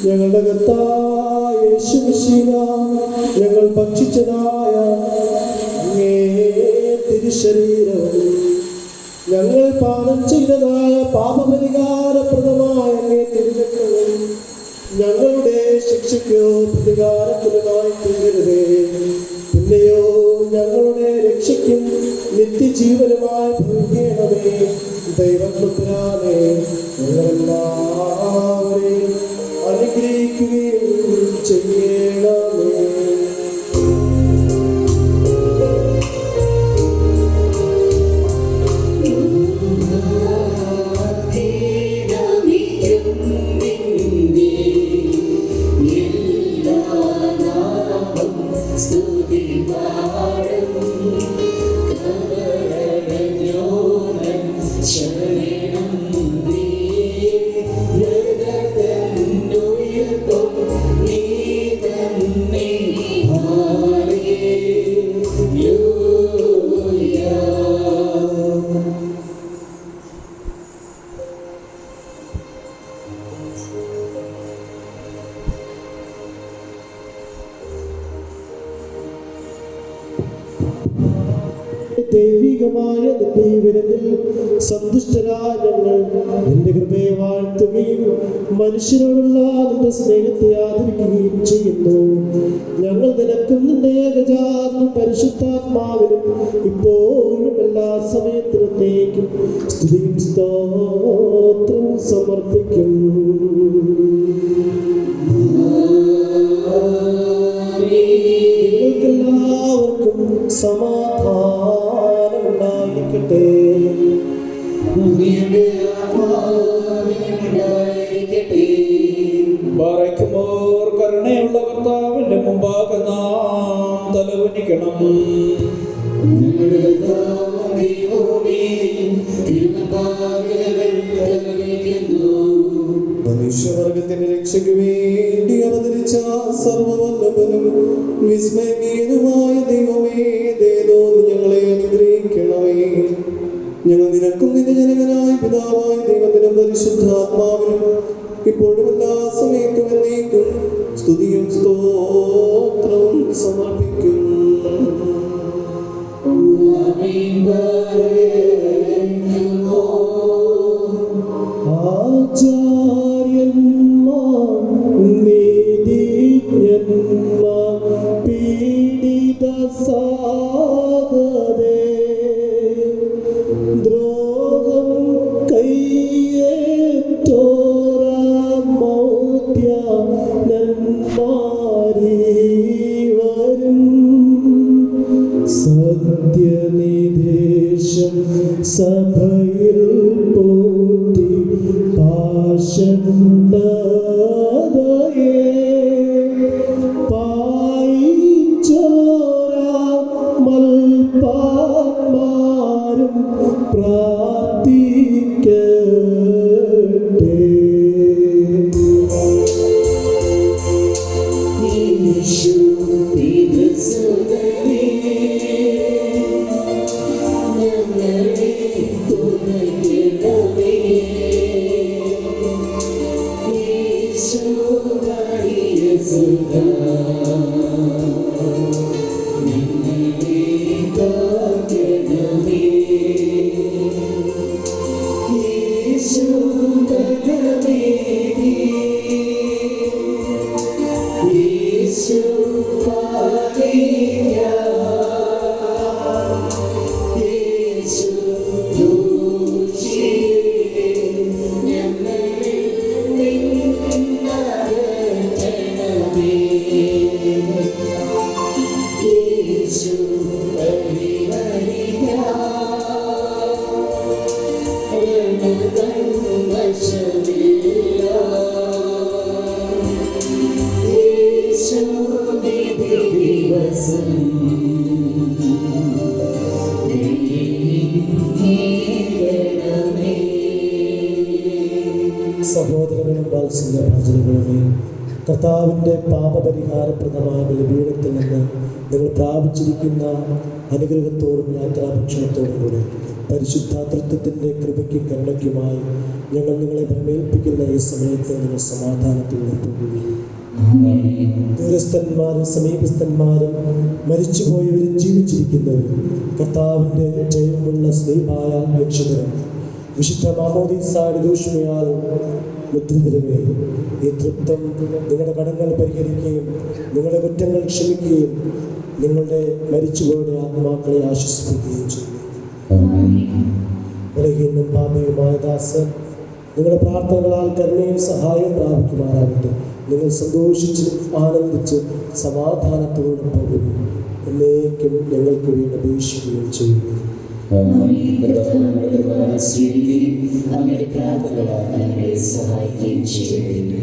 ഞങ്ങളുടെ കർത്താവായ യേശു മിശിഹ, ഞങ്ങൾ ഭക്ഷിച്ചതായ അങ്ങേ തിരുശരീരവും ഞങ്ങൾ പാനം ചെയ്തതായ പാപപരിഹാരപ്രദമായ അങ്ങേ തിരുരക്തവും ഞങ്ങളുടെ ശിക്ഷയ്ക്കോ പ്രതികാരത്തിനുമായി തീരരുതേ. പിന്നെയോ ഞങ്ങളുടെ രക്ഷയ്ക്കും നിത്യജീവനുമായി ഭവിക്കണമേ. ദൈവപുത്രാനെ ഞങ്ങളെല്ലാവരെയും അനുഗ്രഹിക്കുകയും ചെയ്യണമേ. ദൈവികമായ നിന്റെ സന്തുഷ്ടരായ ഞങ്ങൾ നിന്റെ കൃപയെ വാഴ്ത്തുകയും മനുഷ്യരോടുള്ള നിന്റെ സ്നേഹത്തെ ആദരിക്കുകയും ചെയ്യുന്നു. ഞങ്ങൾ നിനക്കും നിന്റെ ഏകജാതനും പരിശുദ്ധാത്മാവിനും ഇപ്പോഴും എല്ലാ സമയത്തിനേക്കും സ്തുതിയും സ്തോത്രവും സമർപ്പിക്കും. നിങ്ങൾക്കെല്ലാവർക്കും സമാധാനം ക്ഷമിക്കണം. ഞങ്ങളുടെ കർത്താവായ ദൈവമേ, തിരുമുമ്പാകെ കരമേറ്റുന്നു. മനുഷ്യവർഗത്തിന്റെ രക്ഷയ്ക്ക് വേണ്ടി അവതരിച്ച സർവവല്ലഭനും വിസ്മയനീയനുമായ ദൈവമേ, ദയതോന്ന് ഞങ്ങളെ അനുഗ്രഹിക്കണമേ. ഞങ്ങൾ നിനക്കും നിന്റെ ജനകനായ പിതാവായ ദൈവത്തിനും പരിശുദ്ധാത്മാവിനും ഇപ്പോഴും എല്ലാ സമയത്തും എന്നേക്കും സ്തുതിയും സ്തോത്രവും സമർപ്പിക്കും. ആചാര്യന്മാർ നീതിജ്ഞന്മാർ പീഡിത സാഗരേ ദ്രോഹം കയ്യേറ്റോരാമൗദ്യനന്മാരീവരും സത്യനിദേശം സഭയിൽ പോറ്റി പാഷണ്ഡതയെ പായിച്ചോരാമൽപാന്മാരും പ്രാർത്ഥിക്കട്ടെ. യേശു പിതൃസുതനേ, ഞങ്ങളെ തുണയ്ക്കണമേ. യേശു മറിയസുതാ, ഞങ്ങളെ കാക്കണമേ. യേശു ബലമേകി, യേശു പാലിയ, യേശു ദോഷിയെ ഞങ്ങളിൽ നിന്നകറ്റണമേ. യേശു പരിഹരിക്ക, വശമില്ല. യേശു ദിവസം സഹോദരങ്ങളും വാത്സല്യഭാചനങ്ങളുമേ, കർത്താവിൻ്റെ പാപപരിഹാരപ്രദമായ ബലിപീഠത്തിൽ നിന്ന് നിങ്ങൾ പ്രാപിച്ചിരിക്കുന്ന അനുഗ്രഹത്തോടും യാത്രാഭക്ഷണത്തോടും കൂടെ പരിശുദ്ധാതൃത്വത്തിൻ്റെ കൃപയ്ക്കും കരുണയ്ക്കുമായി ഞങ്ങൾ നിങ്ങളെ ഭരമേൽപ്പിക്കുന്ന ഈ സമയത്ത് നിങ്ങൾ സമാധാനത്തോടെ പോകുകയും ദൂരസ്ഥന്മാരും സമീപസ്ഥന്മാരും മരിച്ചുപോയവരും ജീവിച്ചിരിക്കുന്നവരും കർത്താവിൻ്റെ ജയമുള്ള സ്നേഹമായ രക്ഷിതരും വിശുദ്ധ മാമോദീസായുടെ ദൂഷ്മയാൽ മുദ്രിതരുമേ, ഈ തൃത്വം നിങ്ങളുടെ കടങ്ങൾ പരിഹരിക്കുകയും നിങ്ങളുടെ കുറ്റങ്ങൾ ക്ഷമിക്കുകയും നിങ്ങളുടെ മരിച്ചുപോയ ആത്മാക്കളെ ആശ്വസിപ്പിക്കുകയും ചെയ്യും. ബലഹീനനും പാപിയുമായ ദാസൻ നിങ്ങളുടെ പ്രാർത്ഥനകളാൽ കരുണയും സഹായവും പ്രാപിക്കുമാറാകട്ടെ. നിങ്ങൾ സന്തോഷിച്ച് ആനന്ദിച്ച് സമാധാനത്തോടെ പോകുകയും എന്നേക്കും ഞങ്ങൾക്ക് വേണ്ടി അപേക്ഷിക്കുകയും ചെയ്യുന്നു. അങ്ങയുടെ പ്രാർത്ഥനകളാൽ ഞങ്ങളെ സഹായിക്കുകയും ചെയ്യട്ടെ.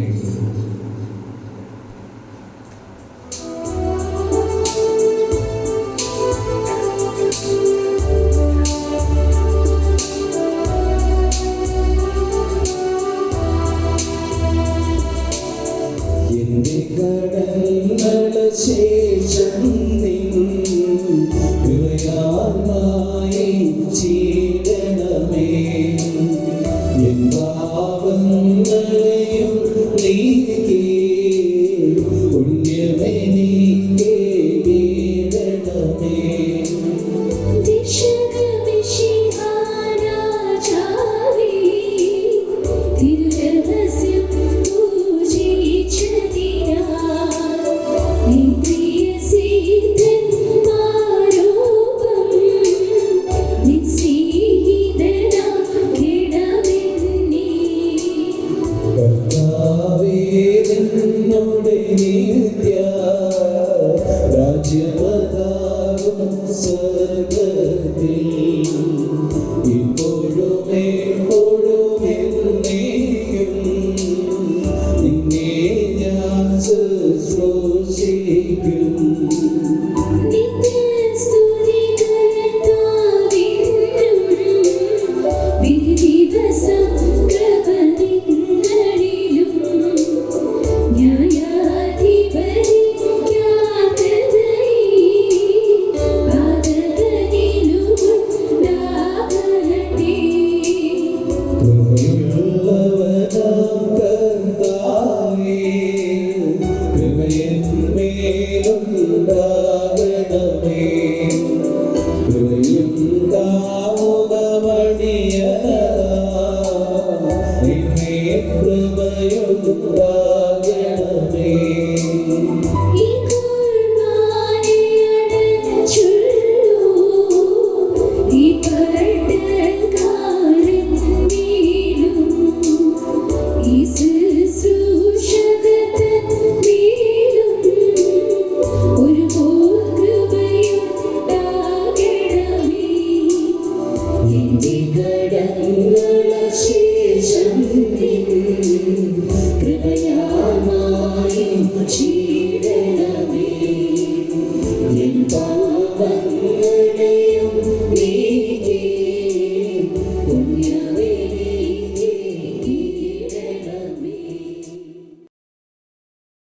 എന്റെ കടങ്ങൾ ശേഷം കൃപയായി ചീടണമേ. എൻ പാപങ്ങളെയും നീക്കി പുണ്യമെനിക്ക് വീടണമേ. കർത്താവേ, നിത്യ രാജ്യമതാകും സ്വർഗ്ഗത്തിൽ